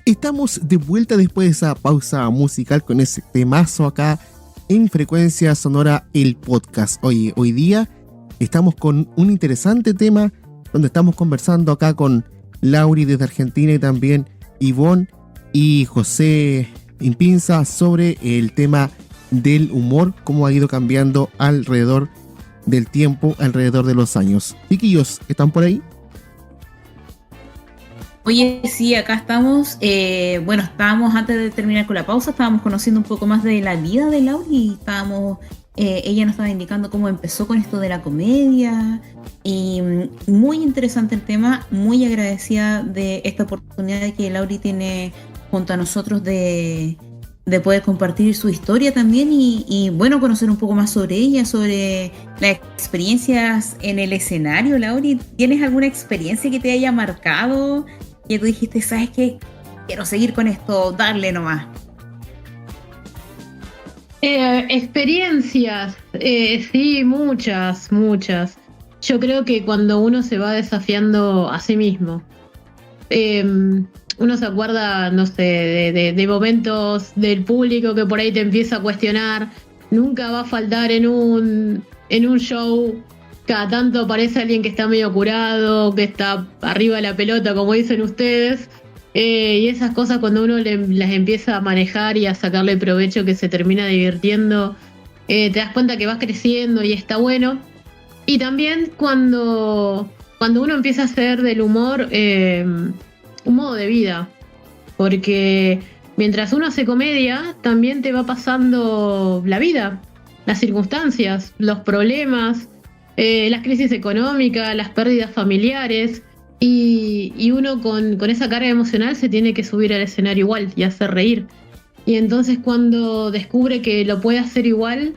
Estamos de vuelta después de esa pausa musical con ese temazo acá en Frecuencia Sonora, el podcast. Hoy día estamos con un interesante tema donde estamos conversando acá con Lauri desde Argentina y también Ivonne y José Impinza sobre el tema del humor, cómo ha ido cambiando alrededor del tiempo, alrededor de los años. Chiquillos, ¿están por ahí? Oye, sí, acá estamos. Bueno, estábamos antes de terminar con la pausa, estábamos conociendo un poco más de la vida de Lauri y ella nos estaba indicando cómo empezó con esto de la comedia y muy interesante el tema, muy agradecida de esta oportunidad que Lauri tiene junto a nosotros de poder compartir su historia también y bueno, conocer un poco más sobre ella, sobre las experiencias en el escenario. Lauri, ¿tienes alguna experiencia que te haya marcado? Que tú dijiste, ¿sabes qué? Quiero seguir con esto, darle nomás. Experiencias, sí, muchas. Yo creo que cuando uno se va desafiando a sí mismo, uno se acuerda, no sé, de momentos del público que por ahí te empieza a cuestionar. Nunca va a faltar en un show, cada tanto aparece alguien que está medio curado, que está arriba de la pelota, como dicen ustedes. Y esas cosas cuando uno las empieza a manejar y a sacarle provecho, que se termina divirtiendo, te das cuenta que vas creciendo y está bueno. Y también cuando uno empieza a hacer del humor un modo de vida, porque mientras uno hace comedia, también te va pasando la vida, las circunstancias, los problemas, las crisis económicas, las pérdidas familiares. Y uno con esa carga emocional se tiene que subir al escenario igual y hacer reír. Y entonces cuando descubre que lo puede hacer igual,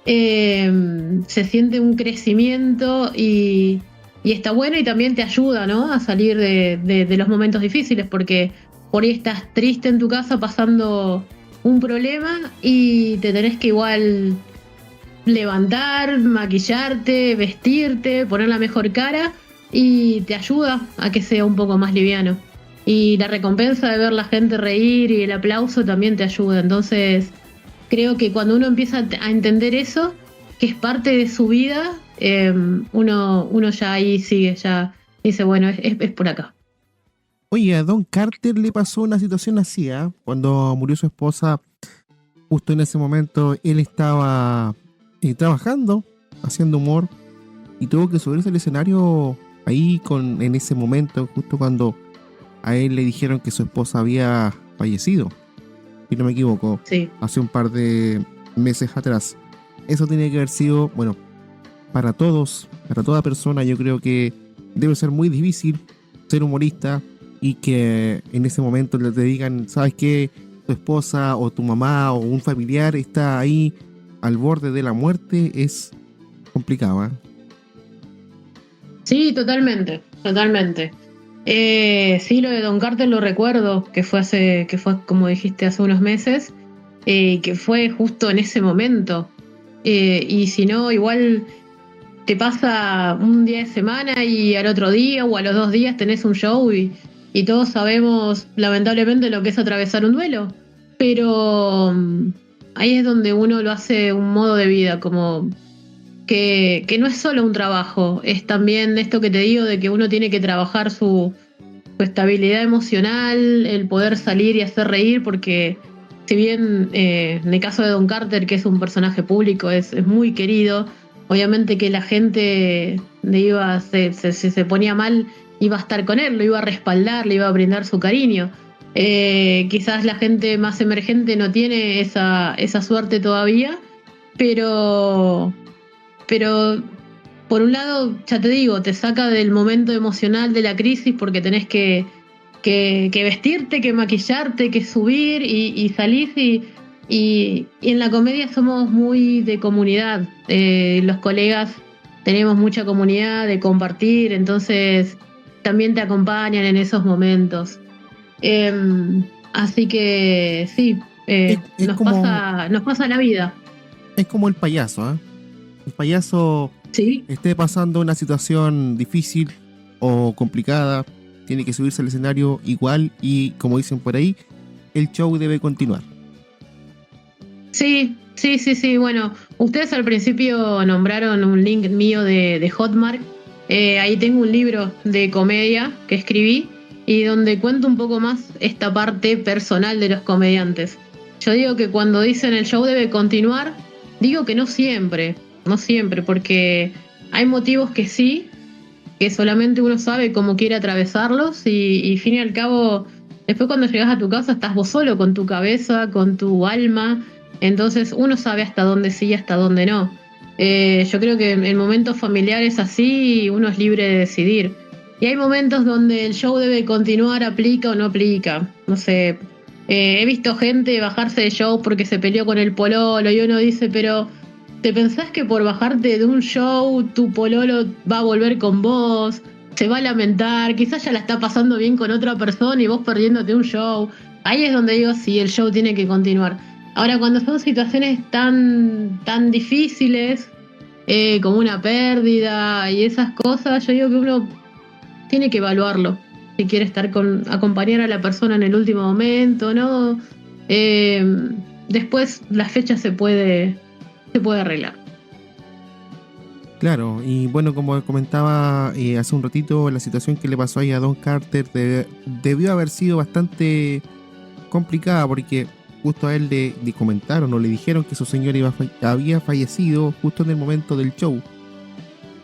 se siente un crecimiento y está bueno, y también te ayuda, ¿no?, a salir de los momentos difíciles, porque por ahí estás triste en tu casa pasando un problema y te tenés que igual levantar, maquillarte, vestirte, poner la mejor cara, y te ayuda a que sea un poco más liviano. Y la recompensa de ver la gente reír y el aplauso también te ayuda. Entonces creo que cuando uno empieza a entender eso, que es parte de su vida, uno ya ahí sigue, ya dice, bueno, es por acá. Oye, a Don Carter le pasó una situación así, ¿eh? Cuando murió su esposa, justo en ese momento él estaba trabajando, haciendo humor, y tuvo que subirse al escenario ahí en ese momento, justo cuando a él le dijeron que su esposa había fallecido, si no me equivoco, Sí. hace un par de meses atrás. Eso tiene que haber sido, bueno, para todos, para toda persona, yo creo que debe ser muy difícil ser humorista y que en ese momento te digan, ¿sabes qué? Tu esposa o tu mamá o un familiar está ahí al borde de la muerte, es complicado, ¿eh? Sí, totalmente. Sí, lo de Don Carter lo recuerdo, que fue como dijiste, hace unos meses, que fue justo en ese momento. Y si no, igual te pasa un día de semana y al otro día o a los 2 días tenés un show y todos sabemos lamentablemente lo que es atravesar un duelo. Pero ahí es donde uno lo hace un modo de vida, como que no es solo un trabajo, es también esto que te digo de que uno tiene que trabajar su estabilidad emocional, el poder salir y hacer reír, porque si bien en el caso de Don Carter, que es un personaje público, es muy querido, obviamente que la gente se ponía mal, iba a estar con él, lo iba a respaldar, le iba a brindar su cariño. Quizás la gente más emergente no tiene esa suerte todavía, pero por un lado, ya te digo, te saca del momento emocional de la crisis, porque tenés que vestirte, que maquillarte, que subir y salir. Y en la comedia somos muy de comunidad. Los colegas tenemos mucha comunidad de compartir, entonces también te acompañan en esos momentos. Así que sí, nos pasa la vida. Es como el payaso, ¿eh? El payaso, Sí. esté pasando una situación difícil o complicada, tiene que subirse al escenario igual y, como dicen por ahí, el show debe continuar. Sí. Bueno, ustedes al principio nombraron un link mío de Hotmart. Ahí tengo un libro de comedia que escribí y donde cuento un poco más esta parte personal de los comediantes. Yo digo que cuando dicen el show debe continuar, digo que no siempre, porque hay motivos que sí, que solamente uno sabe cómo quiere atravesarlos y fin y al cabo, después cuando llegas a tu casa estás vos solo con tu cabeza, con tu alma, entonces uno sabe hasta dónde sí y hasta dónde no. Yo creo que en momentos familiares así uno es libre de decidir. Y hay momentos donde el show debe continuar, aplica o no aplica. No sé, he visto gente bajarse de show porque se peleó con el pololo y uno dice, pero ¿te pensás que por bajarte de un show tu pololo va a volver con vos? Se va a lamentar, quizás ya la está pasando bien con otra persona y vos perdiéndote un show. Ahí es donde digo, sí, el show tiene que continuar. Ahora, cuando son situaciones tan difíciles, como una pérdida y esas cosas, yo digo que uno tiene que evaluarlo. Si quiere acompañar a la persona en el último momento, ¿no? Después la fecha se puede arreglar. Claro, y bueno, como comentaba hace un ratito, la situación que le pasó ahí a Don Carter debió haber sido bastante complicada, porque justo a él le comentaron o le dijeron que su señor había fallecido justo en el momento del show.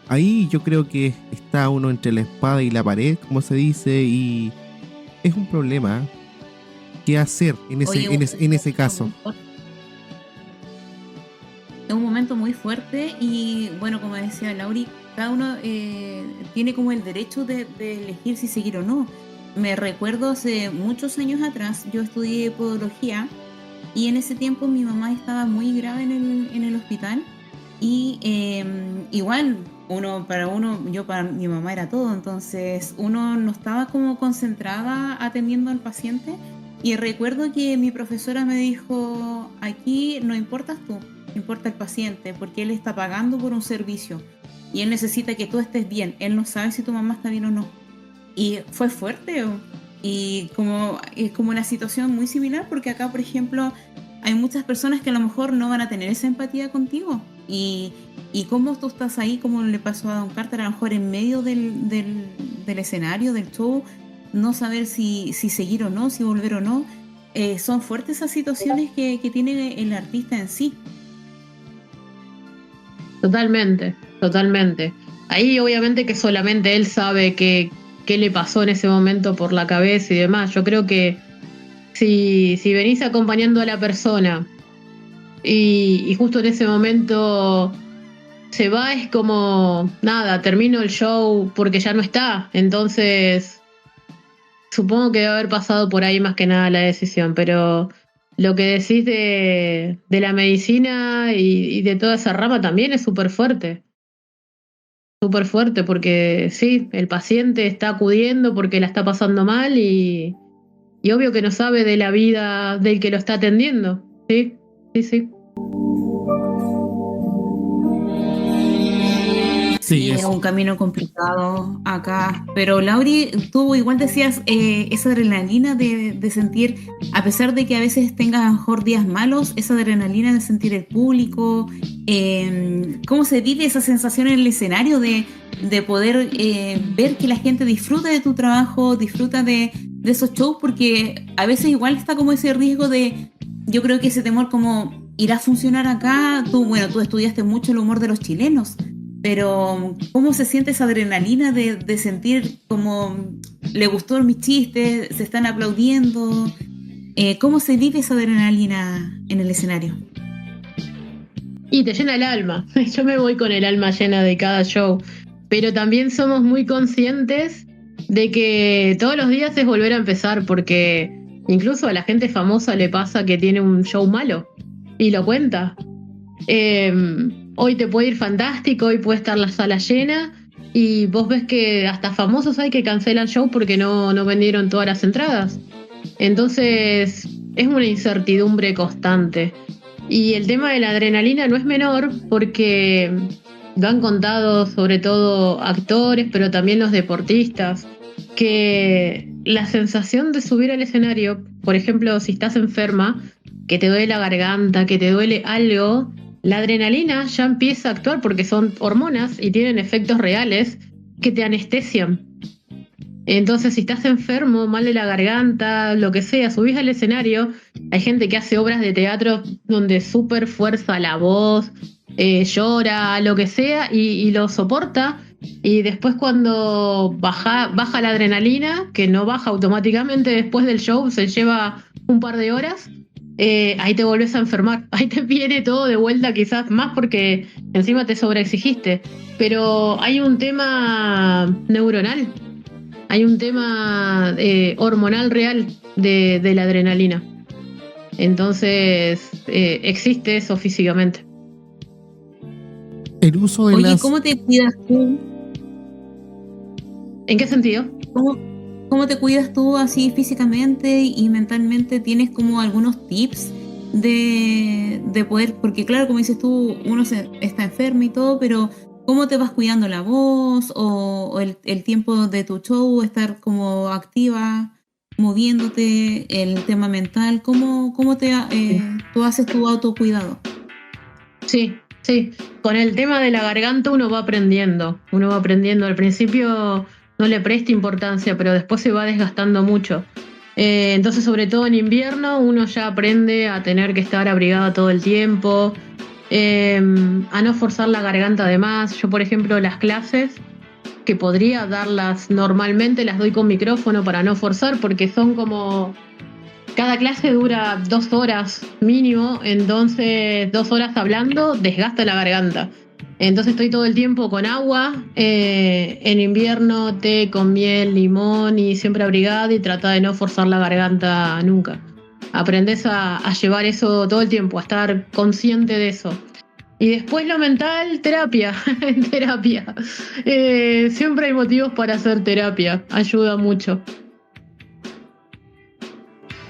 Ahí yo creo que está uno entre la espada y la pared, como se dice, y es un problema. ¿Qué hacer en ese caso? Es un momento muy fuerte y bueno, como decía Lauri, cada uno tiene como el derecho de elegir si seguir o no. Me recuerdo hace muchos años atrás, yo estudié podología y en ese tiempo mi mamá estaba muy grave en el hospital y igual para mi mamá era todo, entonces uno no estaba como concentrada atendiendo al paciente y recuerdo que mi profesora me dijo, aquí no importas tú, importa el paciente, porque él está pagando por un servicio y él necesita que tú estés bien, él no sabe si tu mamá está bien o no. Y fue fuerte y es como una situación muy similar, porque acá, por ejemplo, hay muchas personas que a lo mejor no van a tener esa empatía contigo y cómo tú estás ahí, como le pasó a Don Carter, a lo mejor en medio del escenario, del show, no saber si seguir o no, si volver o no. Son fuertes esas situaciones que tiene el artista en sí. Totalmente. Ahí obviamente que solamente él sabe qué le pasó en ese momento por la cabeza y demás. Yo creo que si venís acompañando a la persona y justo en ese momento se va, es como, nada, termino el show porque ya no está. Entonces, supongo que debe haber pasado por ahí más que nada la decisión, pero lo que decís de la medicina y de toda esa rama también es súper fuerte. Súper fuerte, porque sí, el paciente está acudiendo porque la está pasando mal y obvio que no sabe de la vida del que lo está atendiendo. Sí. Sí, es un camino complicado acá. Pero Lauri, tú igual decías esa adrenalina de sentir, a pesar de que a veces tengas a lo mejor días malos, esa adrenalina de sentir el público. ¿Cómo se vive esa sensación en el escenario de poder ver que la gente disfruta de tu trabajo, disfruta de esos shows? Porque a veces igual está como ese riesgo de, yo creo que ese temor como, ¿irá a funcionar acá? Tú estudiaste mucho el humor de los chilenos. Pero ¿cómo se siente esa adrenalina de sentir como le gustó mis chistes, se están aplaudiendo? ¿Cómo se vive esa adrenalina en el escenario? Y te llena el alma. Yo me voy con el alma llena de cada show. Pero también somos muy conscientes de que todos los días es volver a empezar, porque incluso a la gente famosa le pasa que tiene un show malo y lo cuenta. Hoy te puede ir fantástico, hoy puede estar la sala llena y vos ves que hasta famosos hay que cancelan show porque no vendieron todas las entradas. Entonces es una incertidumbre constante. Y el tema de la adrenalina no es menor, porque lo han contado sobre todo actores, pero también los deportistas. que la sensación de subir al escenario, por ejemplo, si estás enferma, que te duele la garganta, que te duele algo, la adrenalina ya empieza a actuar porque son hormonas y tienen efectos reales que te anestesian. Entonces, si estás enfermo, mal de la garganta, lo que sea, subís al escenario. Hay gente que hace obras de teatro donde súper fuerza la voz, llora, lo que sea, y lo soporta. Y después cuando baja la adrenalina, que no baja automáticamente después del show, se lleva un par de horas, ahí te volvés a enfermar. Ahí te viene todo de vuelta, quizás más porque encima te sobreexigiste. Pero hay un tema neuronal. Hay un tema hormonal real de la adrenalina. Entonces, existe eso físicamente. El uso de Oye, ¿cómo te cuidas tú? ¿En qué sentido? ¿Cómo te cuidas tú así físicamente y mentalmente? ¿Tienes como algunos tips de poder? Porque claro, como dices tú, uno está enfermo y todo, pero ¿cómo te vas cuidando la voz o el tiempo de tu show, estar como activa, moviéndote, el tema mental? ¿Cómo tú haces tu autocuidado? Sí. Con el tema de la garganta uno va aprendiendo. Al principio no le presta importancia, pero después se va desgastando mucho. Entonces, sobre todo en invierno, uno ya aprende a tener que estar abrigado todo el tiempo, a no forzar la garganta de más. Yo, por ejemplo, las clases que podría darlas normalmente las doy con micrófono para no forzar, porque son como... Cada clase dura 2 horas mínimo, entonces 2 horas hablando desgasta la garganta. Entonces estoy todo el tiempo con agua, en invierno té con miel, limón y siempre abrigada, y trata de no forzar la garganta nunca. Aprendes a llevar eso todo el tiempo, a estar consciente de eso. Y después lo mental, terapia. Terapia. Siempre hay motivos para hacer terapia, ayuda mucho.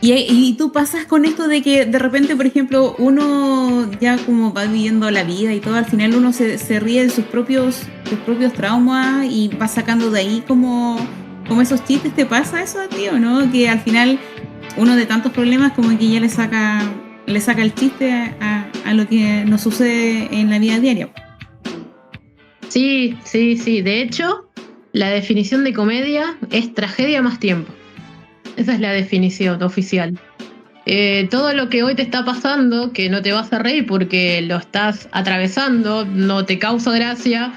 Y tú pasas con esto de que de repente, por ejemplo, uno ya como va viviendo la vida y todo, al final uno se ríe de sus propios traumas y va sacando de ahí como esos chistes. ¿Te pasa eso a ti o no? Que al final uno de tantos problemas como que ya le saca el chiste a lo que nos sucede en la vida diaria. Sí. De hecho, la definición de comedia es tragedia más tiempo. Esa es la definición oficial. Todo lo que hoy te está pasando, que no te vas a reír porque lo estás atravesando, no te causa gracia,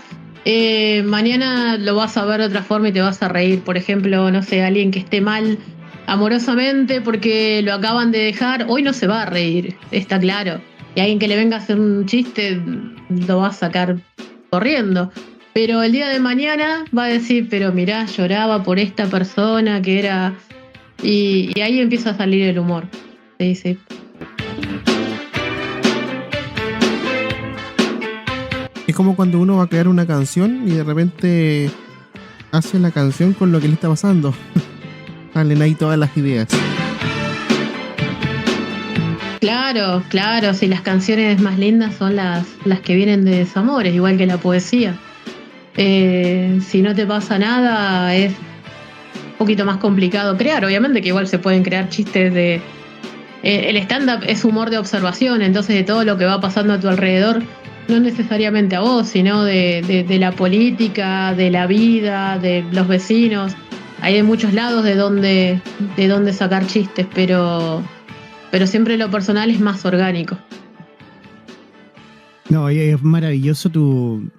mañana lo vas a ver de otra forma y te vas a reír. Por ejemplo, no sé, alguien que esté mal amorosamente porque lo acaban de dejar, hoy no se va a reír, está claro. Y alguien que le venga a hacer un chiste lo va a sacar corriendo. Pero el día de mañana va a decir, pero mirá, lloraba por esta persona que era... Y ahí empieza a salir el humor. Sí. Es como cuando uno va a crear una canción y de repente hace la canción con lo que le está pasando. Salen ahí todas las ideas. Claro. Sí, las canciones más lindas son las que vienen de desamores, igual que la poesía. Si no te pasa nada, es poquito más complicado crear. Obviamente que igual se pueden crear chistes de... el stand-up es humor de observación, entonces de todo lo que va pasando a tu alrededor, no necesariamente a vos, sino de la política, de la vida, de los vecinos. Hay de muchos lados de donde sacar chistes, pero siempre lo personal es más orgánico. No, es maravilloso tu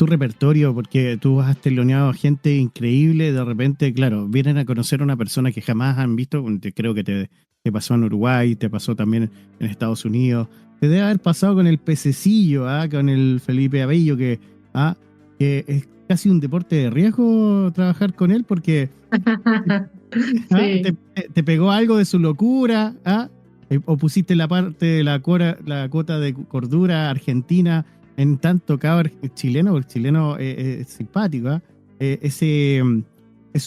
repertorio, porque tú has teloneado a gente increíble. De repente, claro, vienen a conocer a una persona que jamás han visto. Creo que te pasó en Uruguay, te pasó también en Estados Unidos. Te debe haber pasado con el pececillo, con el Felipe Abello, que es casi un deporte de riesgo trabajar con él, porque Sí. te pegó algo de su locura, o pusiste la parte de la cuota de cordura argentina en tanto cabrón chileno, porque el chileno es simpático, ese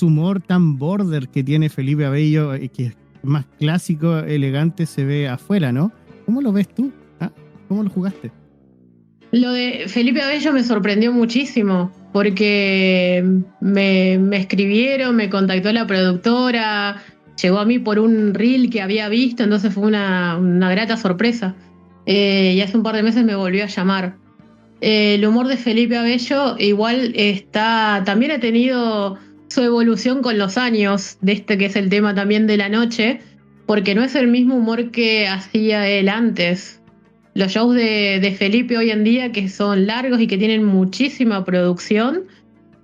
humor tan border que tiene Felipe Abello, que es más clásico, elegante, se ve afuera, ¿no? ¿Cómo lo ves tú? ¿Cómo lo jugaste? Lo de Felipe Abello me sorprendió muchísimo, porque me escribieron, me contactó la productora, llegó a mí por un reel que había visto, entonces fue una grata sorpresa. Y hace un par de meses me volvió a llamar. El humor de Felipe Abello igual también ha tenido su evolución con los años, de este que es el tema también de la noche, porque no es el mismo humor que hacía él antes. Los shows de Felipe hoy en día, que son largos y que tienen muchísima producción,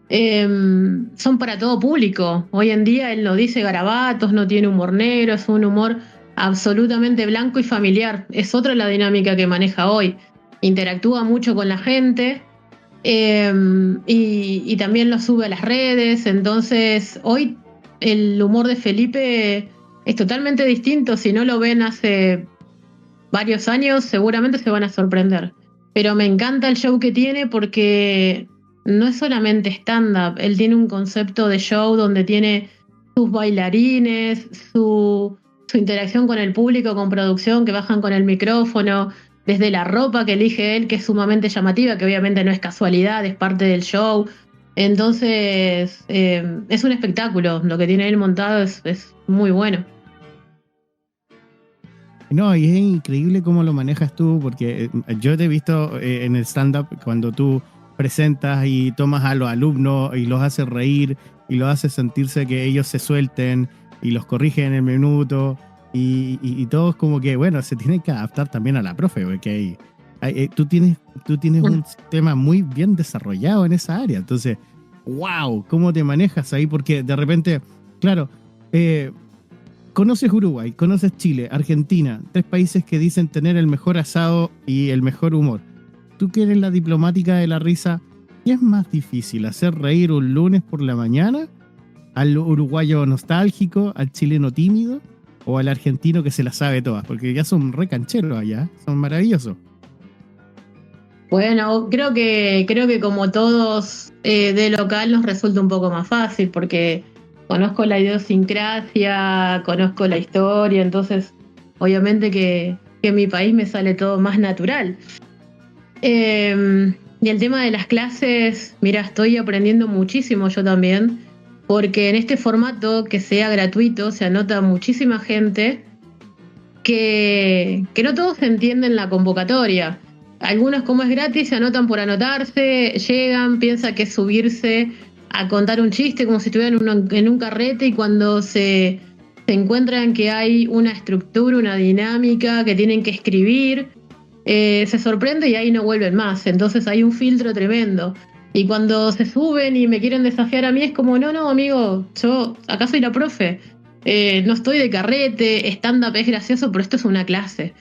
son para todo público. Hoy en día él no dice garabatos, no tiene humor negro, es un humor absolutamente blanco y familiar. Es otra la dinámica que maneja hoy. Interactúa mucho con la gente, y también lo sube a las redes. Entonces hoy el humor de Felipe es totalmente distinto. Si no lo ven hace varios años, seguramente se van a sorprender. Pero me encanta el show que tiene porque no es solamente stand-up. Él tiene un concepto de show donde tiene sus bailarines, su interacción con el público, con producción, que bajan con el micrófono, desde la ropa que elige él, que es sumamente llamativa, que obviamente no es casualidad, es parte del show. Entonces, es un espectáculo. Lo que tiene él montado es muy bueno. No, y es increíble cómo lo manejas tú, porque yo te he visto en el stand-up cuando tú presentas y tomas a los alumnos y los haces reír y los haces sentirse que ellos se suelten y los corrigen en el minuto y todos como que, bueno, se tienen que adaptar también a la profe, porque tú tienes un sistema muy bien desarrollado en esa área. Entonces, wow, ¿cómo te manejas ahí? Porque de repente, claro, conoces Uruguay, conoces Chile, Argentina, 3 países que dicen tener el mejor asado y el mejor humor. Tú que eres la diplomática de la risa, ¿qué es más difícil? ¿Hacer reír un lunes por la mañana al uruguayo nostálgico, al chileno tímido o al argentino que se las sabe todas? Porque ya son re cancheros allá, son maravillosos. Bueno, creo que como todos de local nos resulta un poco más fácil porque conozco la idiosincrasia, conozco la historia, entonces obviamente que en mi país me sale todo más natural. Y el tema de las clases, mira, estoy aprendiendo muchísimo yo también, porque en este formato que sea gratuito se anota muchísima gente que no todos entienden la convocatoria. Algunos, como es gratis, se anotan por anotarse, llegan, piensan que es subirse a contar un chiste como si estuvieran en un carrete, y cuando se encuentran que hay una estructura, una dinámica, que tienen que escribir, se sorprende y ahí no vuelven más. Entonces hay un filtro tremendo. Y cuando se suben y me quieren desafiar a mí, es como, no, amigo, yo acá soy la profe. No estoy de carrete, stand-up es gracioso, pero esto es una clase.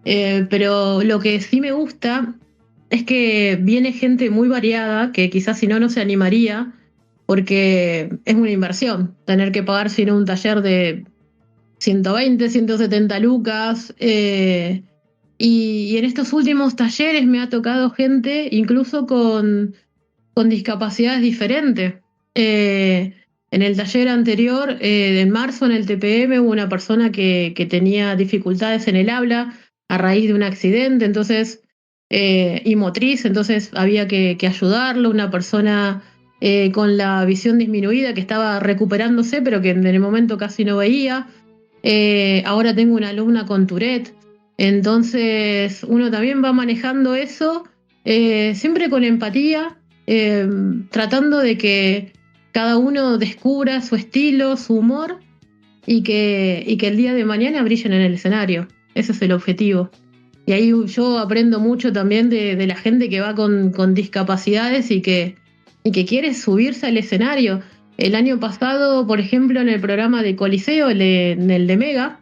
Pero lo que sí me gusta es que viene gente muy variada, que quizás si no se animaría, porque es una inversión. Tener que pagar sino un taller de 120, 170 lucas. Y en estos últimos talleres me ha tocado gente incluso con discapacidades diferentes. En el taller anterior, en marzo, en el TPM, hubo una persona que tenía dificultades en el habla a raíz de un accidente, entonces, y motriz, entonces había que ayudarlo. Una persona con la visión disminuida que estaba recuperándose, pero que en el momento casi no veía. Ahora tengo una alumna con Tourette. Entonces uno también va manejando eso, siempre con empatía, tratando de que cada uno descubra su estilo, su humor, y que el día de mañana brillen en el escenario. Ese es el objetivo. Y ahí yo aprendo mucho también de la gente que va con discapacidades y que quiere subirse al escenario. El año pasado, por ejemplo, en el programa de Coliseo, en el de Mega,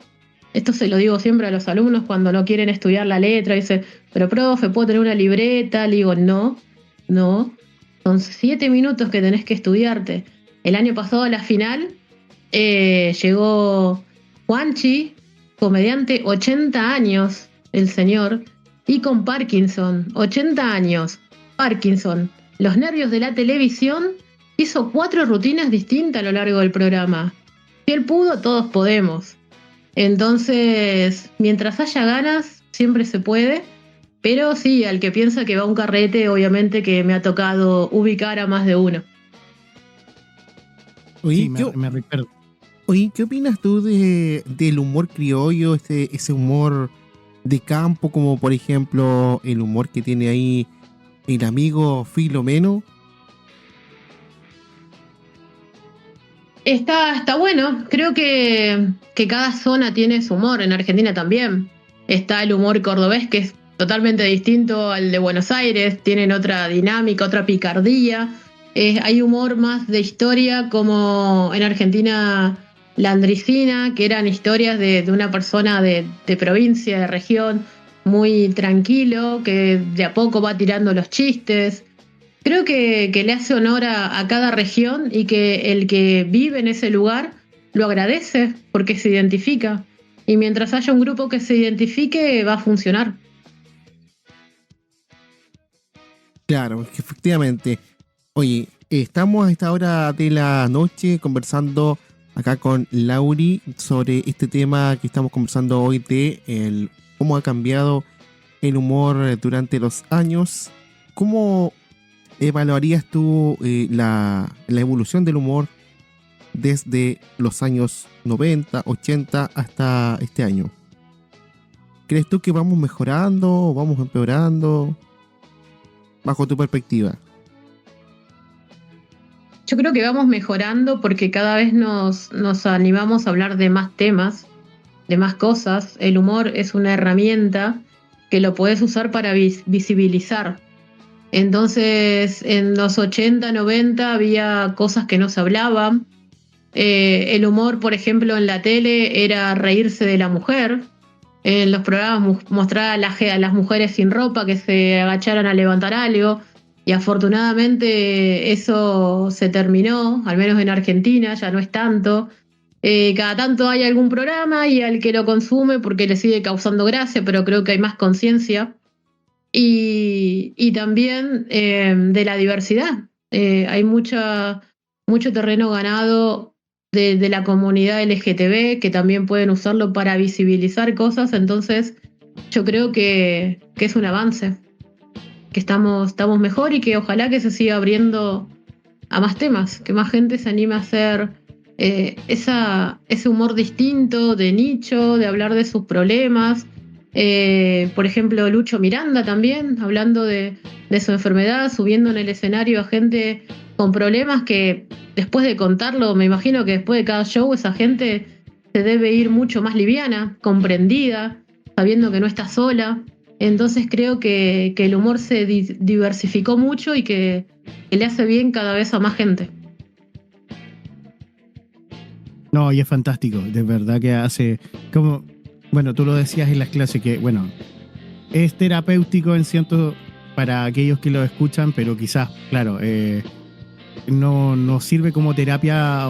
esto se lo digo siempre a los alumnos cuando no quieren estudiar la letra, dice, pero profe, ¿puedo tener una libreta? Le digo, no, son 7 minutos que tenés que estudiarte. El año pasado a la final llegó Juanchi, comediante, 80 años, el señor, y con Parkinson, 80 años, Parkinson, los nervios de la televisión, hizo 4 rutinas distintas a lo largo del programa. Si él pudo, todos podemos. Entonces, mientras haya ganas, siempre se puede. Pero sí, al que piensa que va a un carrete, obviamente que me ha tocado ubicar a más de uno. Oye, Sí, me recuerdo. Oye, ¿qué opinas tú del humor criollo, ese humor de campo, como por ejemplo el humor que tiene ahí el amigo Filomeno? Está bueno, creo que cada zona tiene su humor, en Argentina también. Está el humor cordobés, que es totalmente distinto al de Buenos Aires, tienen otra dinámica, otra picardía. Hay humor más de historia, como en Argentina La Andricina, que eran historias de una persona de provincia, de región, muy tranquilo, que de a poco va tirando los chistes. Creo que le hace honor a cada región y que el que vive en ese lugar lo agradece porque se identifica. Y mientras haya un grupo que se identifique, va a funcionar. Claro, es que efectivamente. Oye, estamos a esta hora de la noche conversando acá con Lauri sobre este tema que estamos conversando hoy de cómo ha cambiado el humor durante los años. ¿Cómo evaluarías tú la evolución del humor desde los años 90, 80 hasta este año? ¿Crees tú que vamos mejorando o vamos empeorando bajo tu perspectiva? Yo creo que vamos mejorando porque cada vez nos animamos a hablar de más temas, de más cosas. El humor es una herramienta que lo puedes usar para visibilizar. Entonces, en los 80, 90 había cosas que no se hablaban. El humor, por ejemplo, en la tele era reírse de la mujer. En los programas mostrar a las mujeres sin ropa que se agacharan a levantar algo. Y afortunadamente eso se terminó, al menos en Argentina, ya no es tanto. Cada tanto hay algún programa y al que lo consume porque le sigue causando gracia, pero creo que hay más conciencia. Y también de la diversidad. Hay mucho terreno ganado de la comunidad LGTB que también pueden usarlo para visibilizar cosas. Entonces yo creo que es un avance, que estamos mejor y que ojalá que se siga abriendo a más temas, que más gente se anime a hacer ese humor distinto, de nicho, de hablar de sus problemas. Por ejemplo, Lucho Miranda también, hablando de su enfermedad, subiendo en el escenario a gente con problemas que después de contarlo, me imagino que después de cada show esa gente se debe ir mucho más liviana, comprendida, sabiendo que no está sola. Entonces creo que el humor se diversificó mucho y que le hace bien cada vez a más gente. No, y es fantástico, de verdad que hace como, bueno, tú lo decías en las clases que, bueno, es terapéutico en cierto para aquellos que lo escuchan, pero quizás, claro, no sirve como terapia,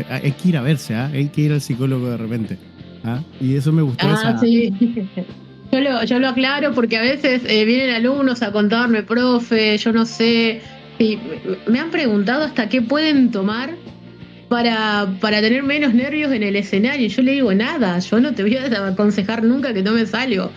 hay que ir a verse, hay que ir al psicólogo de repente. Y eso me gustó. Sí. Yo lo aclaro porque a veces vienen alumnos a contarme, profe, yo no sé, y me han preguntado hasta qué pueden tomar para tener menos nervios en el escenario. Yo le digo, nada, yo no te voy a aconsejar nunca que tomes algo.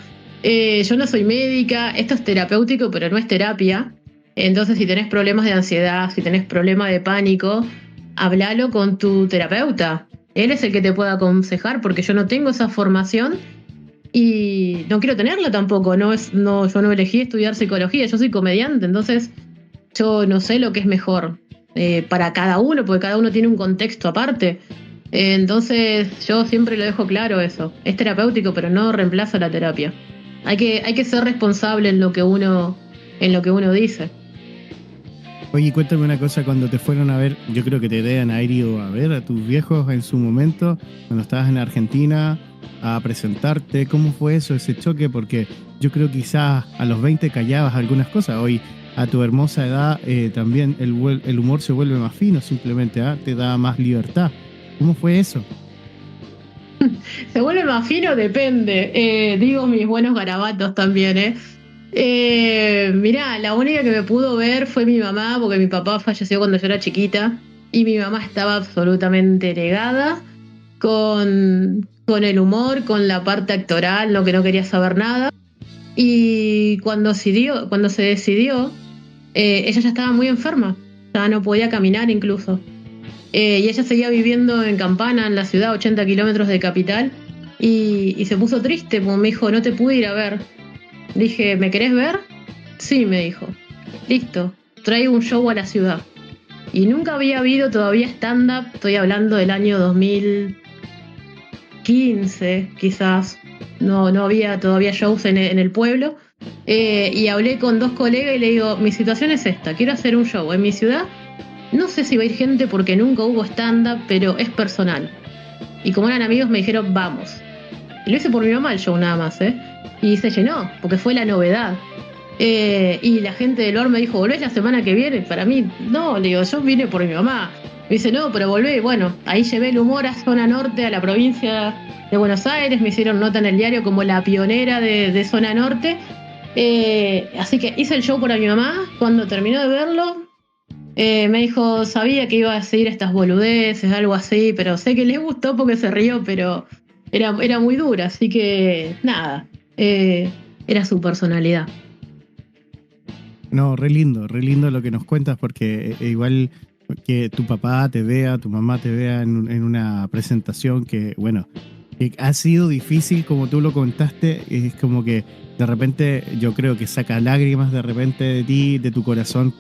Yo no soy médica, esto es terapéutico, pero no es terapia. Entonces, si tenés problemas de ansiedad, si tenés problemas de pánico, háblalo con tu terapeuta. Él es el que te puede aconsejar porque yo no tengo esa formación y no quiero tenerla tampoco. Yo no elegí estudiar psicología, yo soy comediante, entonces yo no sé lo que es mejor para cada uno, porque cada uno tiene un contexto aparte. Entonces yo siempre lo dejo claro eso. Es terapéutico, pero no reemplaza la terapia. Hay que ser responsable en lo que uno dice. Oye, cuéntame una cosa, cuando te fueron a ver, yo creo que te deben haber ido a ver a tus viejos en su momento, cuando estabas en Argentina, a presentarte. ¿Cómo fue eso, ese choque? Porque yo creo que quizás a los 20 callabas algunas cosas. Hoy, a tu hermosa edad, también el humor se vuelve más fino, simplemente te da más libertad. ¿Cómo fue eso? Se vuelve más fino, depende. Digo mis buenos garabatos también, Mirá, la única que me pudo ver fue mi mamá, porque mi papá falleció cuando yo era chiquita y mi mamá estaba absolutamente negada con el humor, con la parte actoral, que no quería saber nada. Y cuando se decidió, ella ya estaba muy enferma, ya no podía caminar incluso. Y ella seguía viviendo en Campana, en la ciudad, 80 kilómetros de Capital, y se puso triste, porque me dijo, no te pude ir a ver. Dije, ¿me querés ver? Sí, me dijo. Listo, traigo un show a la ciudad. Y nunca había habido todavía stand-up, estoy hablando del año 2015, quizás. No había todavía shows en el pueblo. Y hablé con 2 colegas y le digo, mi situación es esta, quiero hacer un show en mi ciudad. No sé si va a ir gente porque nunca hubo stand-up, pero es personal. Y como eran amigos me dijeron, vamos. Y lo hice por mi mamá el show nada más, Y se llenó, porque fue la novedad. Y la gente del OR me dijo, ¿volvés la semana que viene? Para mí, no, le digo, yo vine por mi mamá. Me dice, no, pero volvé. Y bueno, ahí llevé el humor a Zona Norte, a la provincia de Buenos Aires. Me hicieron nota en el diario como la pionera de Zona Norte. Así que hice el show para mi mamá. Cuando terminó de verlo, me dijo, sabía que iba a seguir estas boludeces, algo así, pero sé que le gustó porque se rió, pero era muy dura. Así que nada, era su personalidad. No, re lindo lo que nos cuentas, porque igual que tu papá te vea, tu mamá te vea en una presentación que, bueno, que ha sido difícil, como tú lo contaste, es como que de repente yo creo que saca lágrimas de repente de ti, de tu corazón,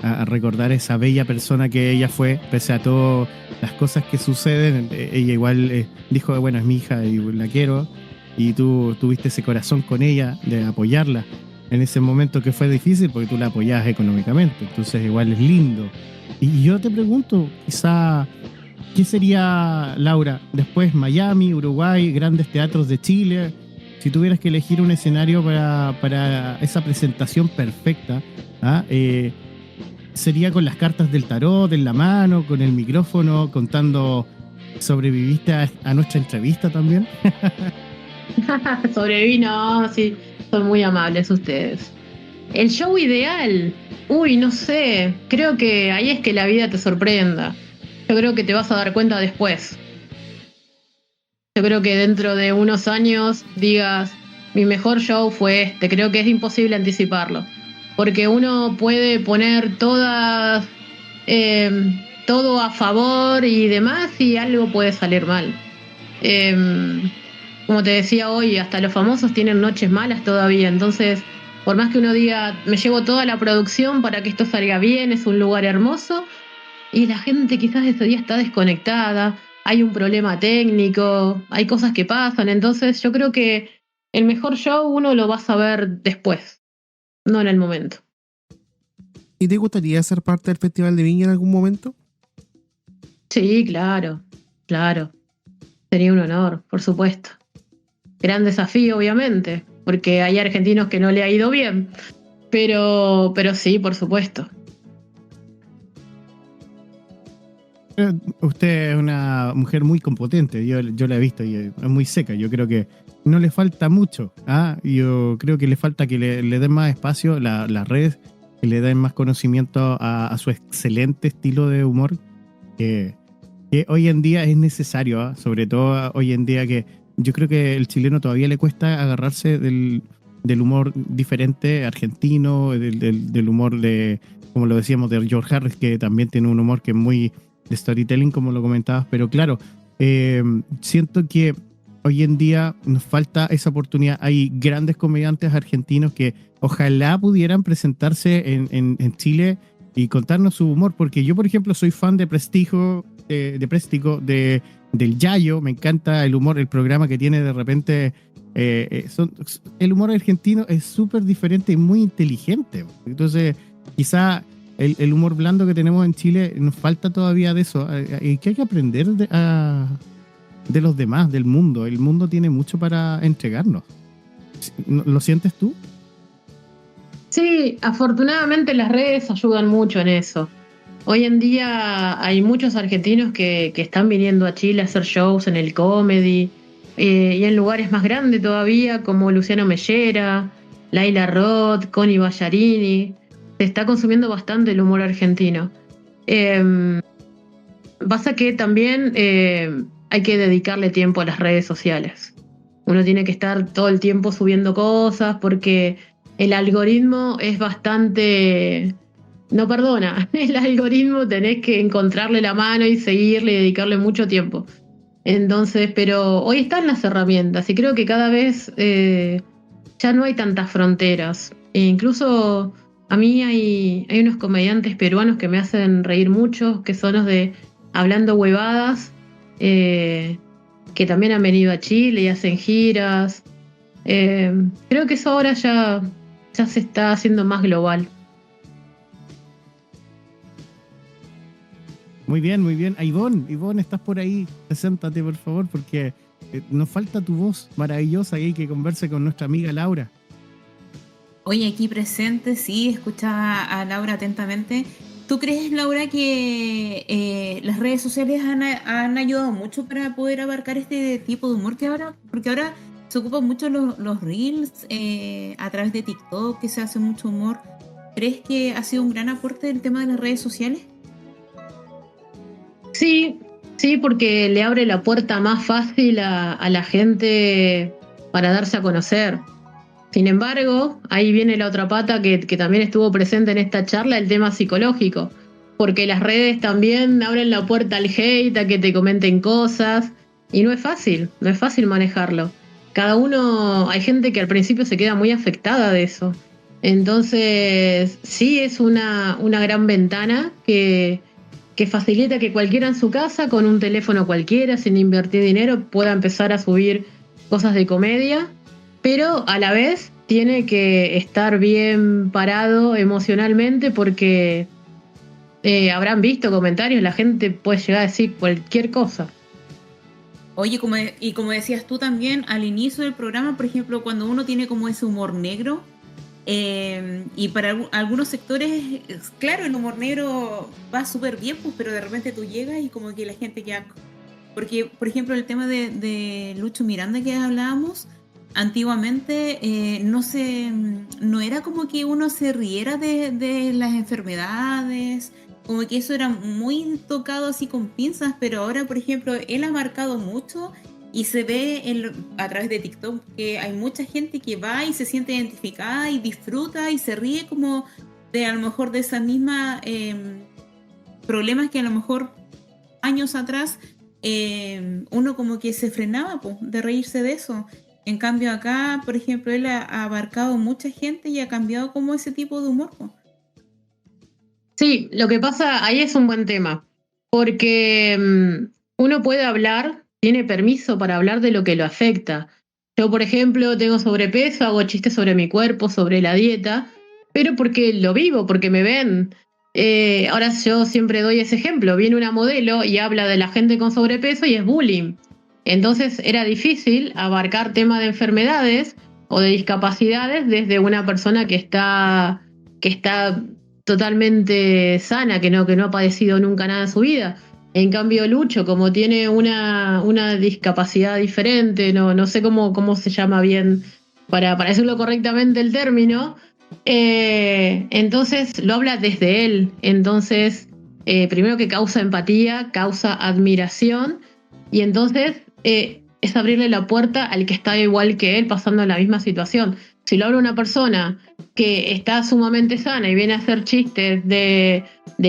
a recordar esa bella persona que ella fue, pese a todas las cosas que suceden. Ella igual dijo, bueno, es mi hija y la quiero, y tú tuviste ese corazón con ella de apoyarla en ese momento que fue difícil porque tú la apoyabas económicamente, entonces igual es lindo. Y yo te pregunto, quizá, ¿qué sería, Laura, después Miami, Uruguay, grandes teatros de Chile? Si tuvieras que elegir un escenario para esa presentación perfecta, ¿sería con las cartas del tarot en la mano, con el micrófono, contando, sobreviviste a nuestra entrevista también? Sobreviví, no, sí, son muy amables ustedes. El show ideal, no sé, creo que ahí es que la vida te sorprenda. Yo creo que te vas a dar cuenta después. Yo creo que dentro de unos años digas, mi mejor show fue este. Creo que es imposible anticiparlo, porque uno puede poner todo a favor y demás, y algo puede salir mal. Como te decía hoy, hasta los famosos tienen noches malas todavía, entonces por más que uno diga, me llevo toda la producción para que esto salga bien, es un lugar hermoso, y la gente quizás ese día está desconectada, hay un problema técnico, hay cosas que pasan, entonces yo creo que el mejor show uno lo va a saber después, no en el momento. ¿Y te gustaría ser parte del Festival de Viña en algún momento? Sí, claro. Sería un honor, por supuesto. Gran desafío, obviamente, porque hay argentinos que no le ha ido bien, pero sí, por supuesto. Usted es una mujer muy competente, yo la he visto y es muy seca. Yo creo que no le falta mucho. Yo creo que le falta que le den más espacio las redes, que le den más conocimiento a su excelente estilo de humor, que hoy en día es necesario, sobre todo hoy en día que yo creo que el chileno todavía le cuesta agarrarse del humor diferente argentino, del humor de, como lo decíamos, de George Harris, que también tiene un humor que es muy de storytelling, como lo comentabas, pero claro, siento que hoy en día nos falta esa oportunidad. Hay grandes comediantes argentinos que ojalá pudieran presentarse en Chile y contarnos su humor, porque yo, por ejemplo, soy fan de Prestigio, del Yayo, me encanta el humor, el programa que tiene de repente. El humor argentino es súper diferente y muy inteligente, entonces quizá el humor blando que tenemos en Chile nos falta todavía de eso, y que hay que aprender de los demás, del mundo. El mundo tiene mucho para entregarnos. ¿Lo sientes tú? Sí, afortunadamente las redes ayudan mucho en eso. Hoy en día hay muchos argentinos que están viniendo a Chile a hacer shows en el comedy, y en lugares más grandes todavía, como Luciano Mellera, Laila Roth, Connie Ballarini. Se está consumiendo bastante el humor argentino. Pasa que también hay que dedicarle tiempo a las redes sociales. Uno tiene que estar todo el tiempo subiendo cosas porque el algoritmo es bastante... No perdona, el algoritmo tenés que encontrarle la mano y seguirle y dedicarle mucho tiempo. Entonces, pero hoy están las herramientas y creo que cada vez ya no hay tantas fronteras. E incluso a mí hay unos comediantes peruanos que me hacen reír mucho, que son los de Hablando Huevadas, que también han venido a Chile y hacen giras. Creo que eso ahora ya se está haciendo más global. Muy bien, muy bien. Ivonne, estás por ahí. Preséntate, por favor, porque nos falta tu voz maravillosa y que converse con nuestra amiga Laura. Hoy aquí presente, sí, escuchaba a Laura atentamente. ¿Tú crees, Laura, que las redes sociales han ayudado mucho para poder abarcar este tipo de humor que ahora? Porque ahora se ocupan mucho los reels a través de TikTok, que se hace mucho humor. ¿Crees que ha sido un gran aporte el tema de las redes sociales? Sí, porque le abre la puerta más fácil a la gente para darse a conocer. Sin embargo, ahí viene la otra pata que también estuvo presente en esta charla, el tema psicológico, porque las redes también abren la puerta al hate, a que te comenten cosas, y no es fácil manejarlo. Cada uno, hay gente que al principio se queda muy afectada de eso. Entonces, sí es una gran ventana que facilita que cualquiera en su casa, con un teléfono cualquiera, sin invertir dinero, pueda empezar a subir cosas de comedia, pero a la vez tiene que estar bien parado emocionalmente porque habrán visto comentarios, la gente puede llegar a decir cualquier cosa. Oye, como decías tú también al inicio del programa, por ejemplo, cuando uno tiene como ese humor negro, y para algunos sectores, claro, el humor negro va súper bien, pues, pero de repente tú llegas y como que la gente ya... Porque, por ejemplo, el tema de Lucho Miranda que hablábamos, antiguamente no era como que uno se riera de las enfermedades, como que eso era muy tocado así con pinzas, pero ahora, por ejemplo, él ha marcado mucho. Y se ve a través de TikTok que hay mucha gente que va y se siente identificada y disfruta y se ríe como de a lo mejor de esas mismas problemas que a lo mejor años atrás uno como que se frenaba de reírse de eso. En cambio acá, por ejemplo, él ha abarcado mucha gente y ha cambiado como ese tipo de humor. Sí, lo que pasa ahí es un buen tema, porque uno puede hablar, tiene permiso para hablar de lo que lo afecta. Yo, por ejemplo, tengo sobrepeso, hago chistes sobre mi cuerpo, sobre la dieta, pero porque lo vivo, porque me ven. Ahora yo siempre doy ese ejemplo. Viene una modelo y habla de la gente con sobrepeso y es bullying. Entonces era difícil abarcar temas de enfermedades o de discapacidades desde una persona que está totalmente sana, que no ha padecido nunca nada en su vida. En cambio, Lucho, como tiene una discapacidad diferente, no sé cómo se llama bien para decirlo correctamente el término, entonces lo habla desde él. Entonces, primero que causa empatía, causa admiración, y entonces es abrirle la puerta al que está igual que él pasando la misma situación. Si lo habla una persona que está sumamente sana y viene a hacer chistes de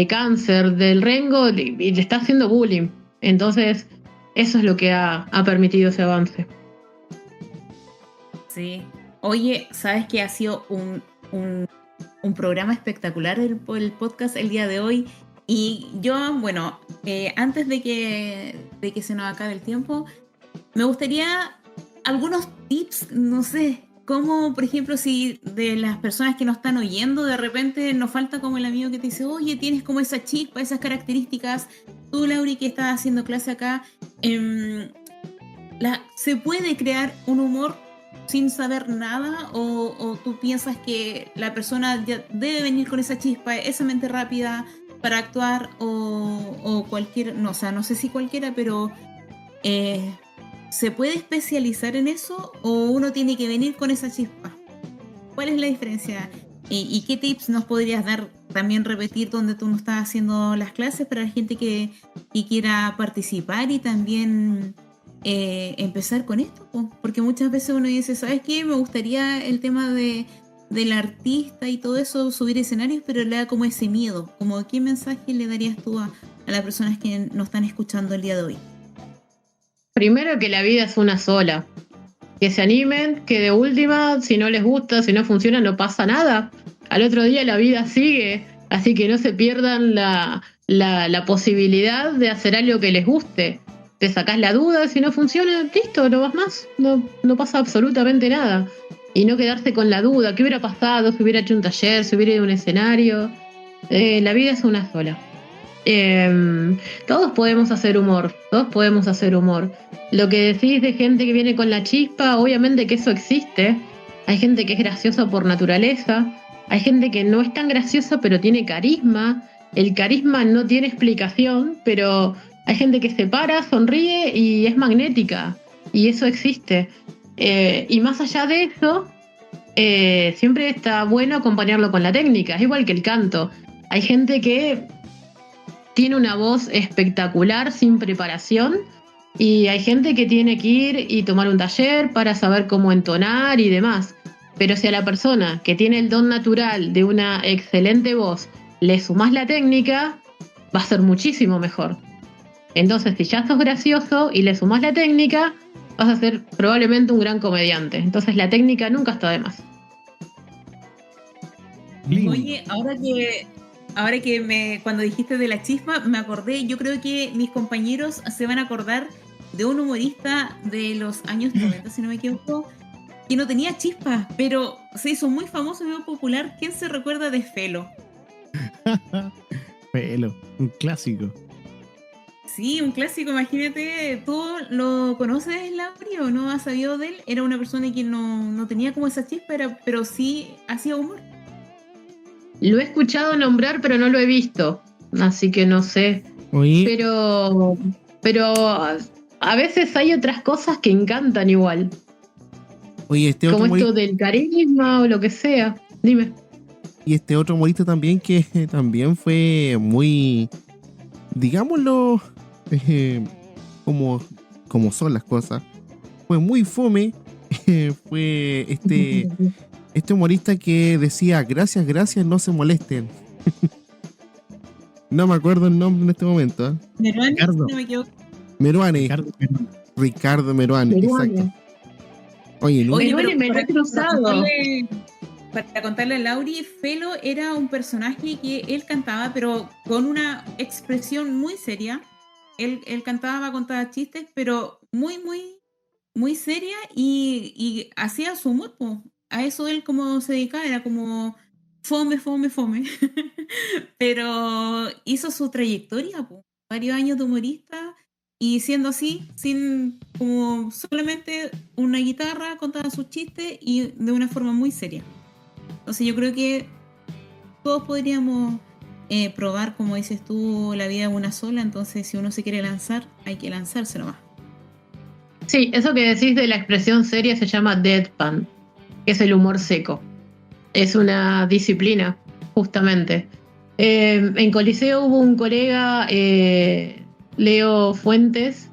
cáncer, del rengo, y le está haciendo bullying. Entonces, eso es lo que ha permitido ese avance. Sí. Oye, ¿sabes que ha sido un programa espectacular el podcast el día de hoy? Y yo, bueno, antes de que se nos acabe el tiempo, me gustaría algunos tips, no sé, como por ejemplo si de las personas que nos están oyendo de repente nos falta como el amigo que te dice, oye, tienes como esa chispa, esas características, tú Lauri que estás haciendo clase acá, ¿se puede crear un humor sin saber nada o tú piensas que la persona ya debe venir con esa chispa, esa mente rápida para actuar o cualquier, no, o sea, no sé si cualquiera, pero ¿se puede especializar en eso o uno tiene que venir con esa chispa? ¿Cuál es la diferencia? ¿Y qué tips nos podrías dar? También repetir donde tú nos estás haciendo las clases para la gente que quiera participar y también empezar con esto, po. Porque muchas veces uno dice, ¿sabes qué? Me gustaría el tema del artista y todo eso, subir escenarios, pero le da como ese miedo. Como, ¿qué mensaje le darías tú a las personas que nos están escuchando el día de hoy? Primero, que la vida es una sola. Que se animen, que de última, si no les gusta, si no funciona, no pasa nada. Al otro día la vida sigue, así que no se pierdan la posibilidad de hacer algo que les guste. Te sacás la duda, si no funciona, listo, no vas más. No pasa absolutamente nada. Y no quedarse con la duda, ¿qué hubiera pasado si hubiera hecho un taller, si hubiera ido a un escenario? La vida es una sola. Todos podemos hacer humor, todos podemos hacer humor. Lo que decís de gente que viene con la chispa, obviamente que eso existe. Hay gente que es graciosa por naturaleza, hay gente que no es tan graciosa pero tiene carisma. El carisma no tiene explicación, pero hay gente que se para, sonríe y es magnética, y eso existe. Y más allá de eso, siempre está bueno acompañarlo con la técnica, es igual que el canto. Hay gente que tiene una voz espectacular sin preparación, y hay gente que tiene que ir y tomar un taller para saber cómo entonar y demás. Pero si a la persona que tiene el don natural de una excelente voz le sumás la técnica, va a ser muchísimo mejor. Entonces, si ya sos gracioso y le sumás la técnica, vas a ser probablemente un gran comediante. Entonces, la técnica nunca está de más. Lindo. Oye, cuando dijiste de la chispa, me acordé, yo creo que mis compañeros se van a acordar de un humorista de los años 90, si no me equivoco, que no tenía chispa, pero se hizo muy famoso y muy popular. ¿Quién se recuerda de Felo? Felo, un clásico. Sí, un clásico, imagínate, ¿tú lo conoces, Lauri, o no has sabido de él? Era una persona que no tenía como esa chispa, pero sí hacía humor. Lo he escuchado nombrar, pero no lo he visto, así que no sé. Oye, Pero a veces hay otras cosas que encantan igual, este otro como esto humorista, del carisma o lo que sea. Dime. y este otro humorista también que también fue muy, digámoslo, como son las cosas, fue muy fome. Fue este humorista que decía gracias, gracias, no se molesten. No me acuerdo el nombre en este momento. ¿Eh? Meruane, Ricardo. si no me equivoco. Meruane, Ricardo Meruane, exacto. Oye, nunca- Oye, me lo he para cruzado. para contarle a Lauri, Felo era un personaje que él cantaba, pero con una expresión muy seria. Él cantaba, contaba chistes, pero muy seria, y hacía su humor, po. A eso él como se dedicaba, era como fome. Pero hizo su trayectoria, po. Varios años de humorista, y siendo así, sin como solamente una guitarra, contaba sus chistes y de una forma muy seria. Entonces yo creo que todos podríamos probar, como dices tú, la vida es una sola. Entonces si uno se quiere lanzar, hay que lanzarse nomás. Sí, eso que decís de la expresión seria se llama deadpan, que es el humor seco. Es una disciplina, justamente. En Coliseo hubo un colega, Leo Fuentes,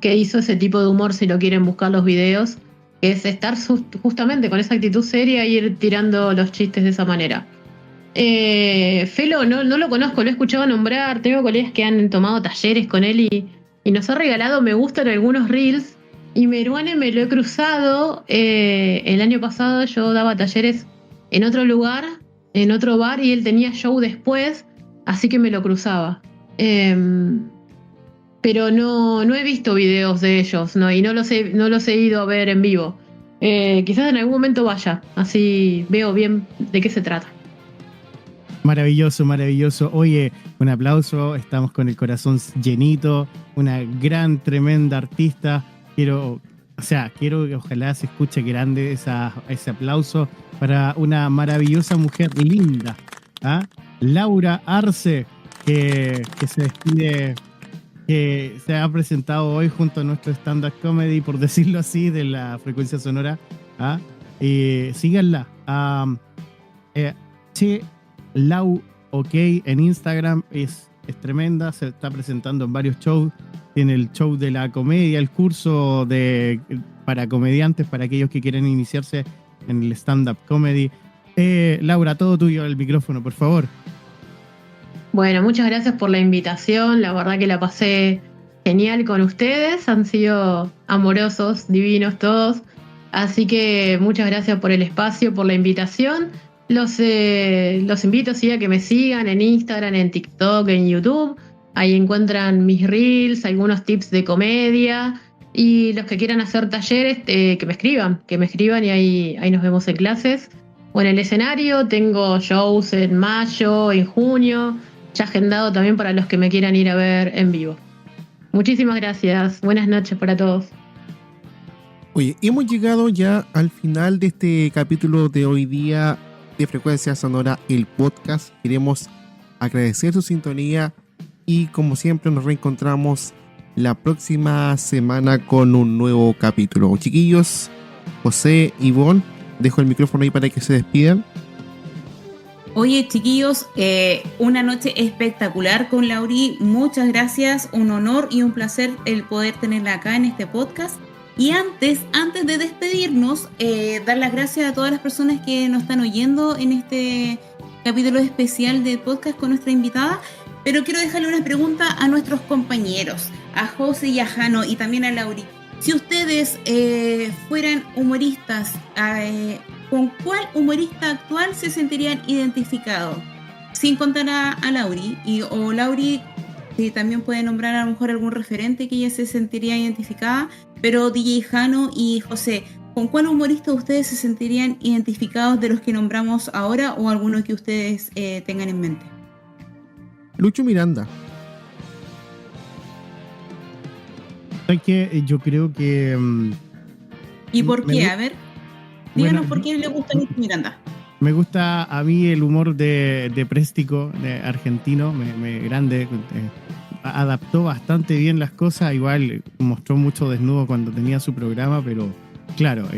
que hizo ese tipo de humor, si lo quieren buscar los videos, que es estar justamente con esa actitud seria e ir tirando los chistes de esa manera. Felo no lo conozco, lo he escuchado nombrar, tengo colegas que han tomado talleres con él y nos ha regalado me gustan algunos reels. Y Meruane me lo he cruzado. El año pasado yo daba talleres en otro lugar, en otro bar, y él tenía show después, así que me lo cruzaba. Pero no he visto videos de ellos, ¿no? Y no los he ido a ver en vivo. Quizás en algún momento vaya, así veo bien de qué se trata. Maravilloso, maravilloso. Oye, un aplauso, estamos con el corazón llenito, una gran, tremenda artista. Quiero que ojalá se escuche grande ese aplauso para una maravillosa mujer linda, ¿ah? Laura Arce, que se despide, que se ha presentado hoy junto a nuestro stand-up comedy, por decirlo así, de la Frecuencia Sonora, ¿ah? Síganla. Lau OK en Instagram, es tremenda, se está presentando en varios shows. tiene el show de la comedia, el curso para comediantes, para aquellos que quieren iniciarse en el stand-up comedy. Laura, todo tuyo, el micrófono, por favor. Bueno, muchas gracias por la invitación. La verdad que la pasé genial con ustedes. Han sido amorosos, divinos todos. Así que muchas gracias por el espacio, por la invitación. Los invito sí, a que me sigan en Instagram, en TikTok, en YouTube. Ahí encuentran mis reels, algunos tips de comedia. Y los que quieran hacer talleres, que me escriban y ahí nos vemos en clases. O en el escenario, tengo shows en mayo, en junio, ya agendado también para los que me quieran ir a ver en vivo. Muchísimas gracias, buenas noches para todos. Oye, hemos llegado ya al final de este capítulo de hoy día de Frecuencia Sonora, el podcast. Queremos agradecer su sintonía y como siempre nos reencontramos la próxima semana con un nuevo capítulo. Chiquillos, José, Ivonne, dejo el micrófono ahí para que se despidan. Oye, chiquillos, una noche espectacular con Lauri. Muchas gracias, un honor y un placer el poder tenerla acá en este podcast. Y antes de despedirnos, dar las gracias a todas las personas que nos están oyendo en este capítulo especial de podcast con nuestra invitada. Pero quiero dejarle una pregunta a nuestros compañeros, a José y a Jano y también a Lauri. Si ustedes fueran humoristas, ¿con cuál humorista actual se sentirían identificados? Sin contar a Lauri. O Lauri, si también puede nombrar a lo mejor algún referente que ella se sentiría identificada. Pero DJ Jano y José, ¿con cuál humorista ustedes se sentirían identificados de los que nombramos ahora o alguno que ustedes tengan en mente? Lucho Miranda. ¿Sabes qué? Yo creo que... ¿Y por qué? A ver, díganos por qué le gusta Lucho Miranda. Me gusta a mí el humor de Préstico, de argentino, grande, adaptó bastante bien las cosas, igual mostró mucho desnudo cuando tenía su programa, pero claro,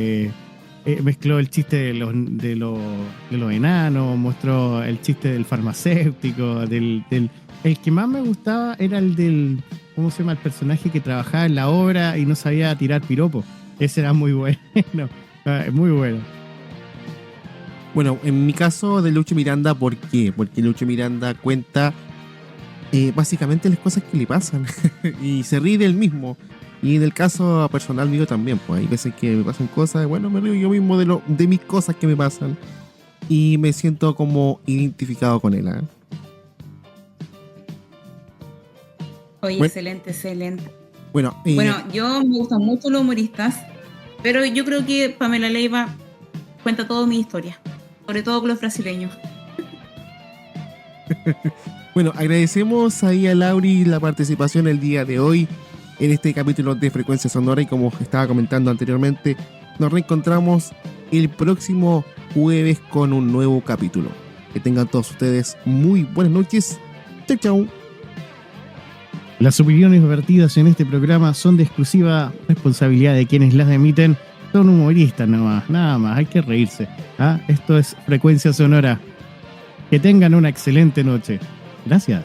mezcló el chiste de los enanos, mostró el chiste del farmacéutico, el que más me gustaba era el del, ¿cómo se llama? El personaje que trabajaba en la obra y no sabía tirar piropo. Ese era muy bueno, muy bueno. Bueno, en mi caso de Lucho Miranda, ¿por qué? Porque Lucho Miranda cuenta básicamente las cosas que le pasan y se ríe del mismo. Y en el caso personal mío también, pues hay veces que me pasan cosas, bueno, me río yo mismo de mis cosas que me pasan y me siento como identificado con él, ¿eh? Oye, bueno, excelente. Bueno, yo me gustan mucho los humoristas, pero yo creo que Pamela Leiva cuenta toda mi historia, sobre todo con los brasileños. Bueno, agradecemos ahí a Lauri la participación el día de hoy en este capítulo de Frecuencia Sonora y como estaba comentando anteriormente, nos reencontramos el próximo jueves con un nuevo capítulo. Que tengan todos ustedes muy buenas noches. Chau. Las opiniones vertidas en este programa son de exclusiva responsabilidad de quienes las emiten. Son humoristas nomás, nada más, hay que reírse. Esto es Frecuencia Sonora. Que tengan una excelente noche. Gracias.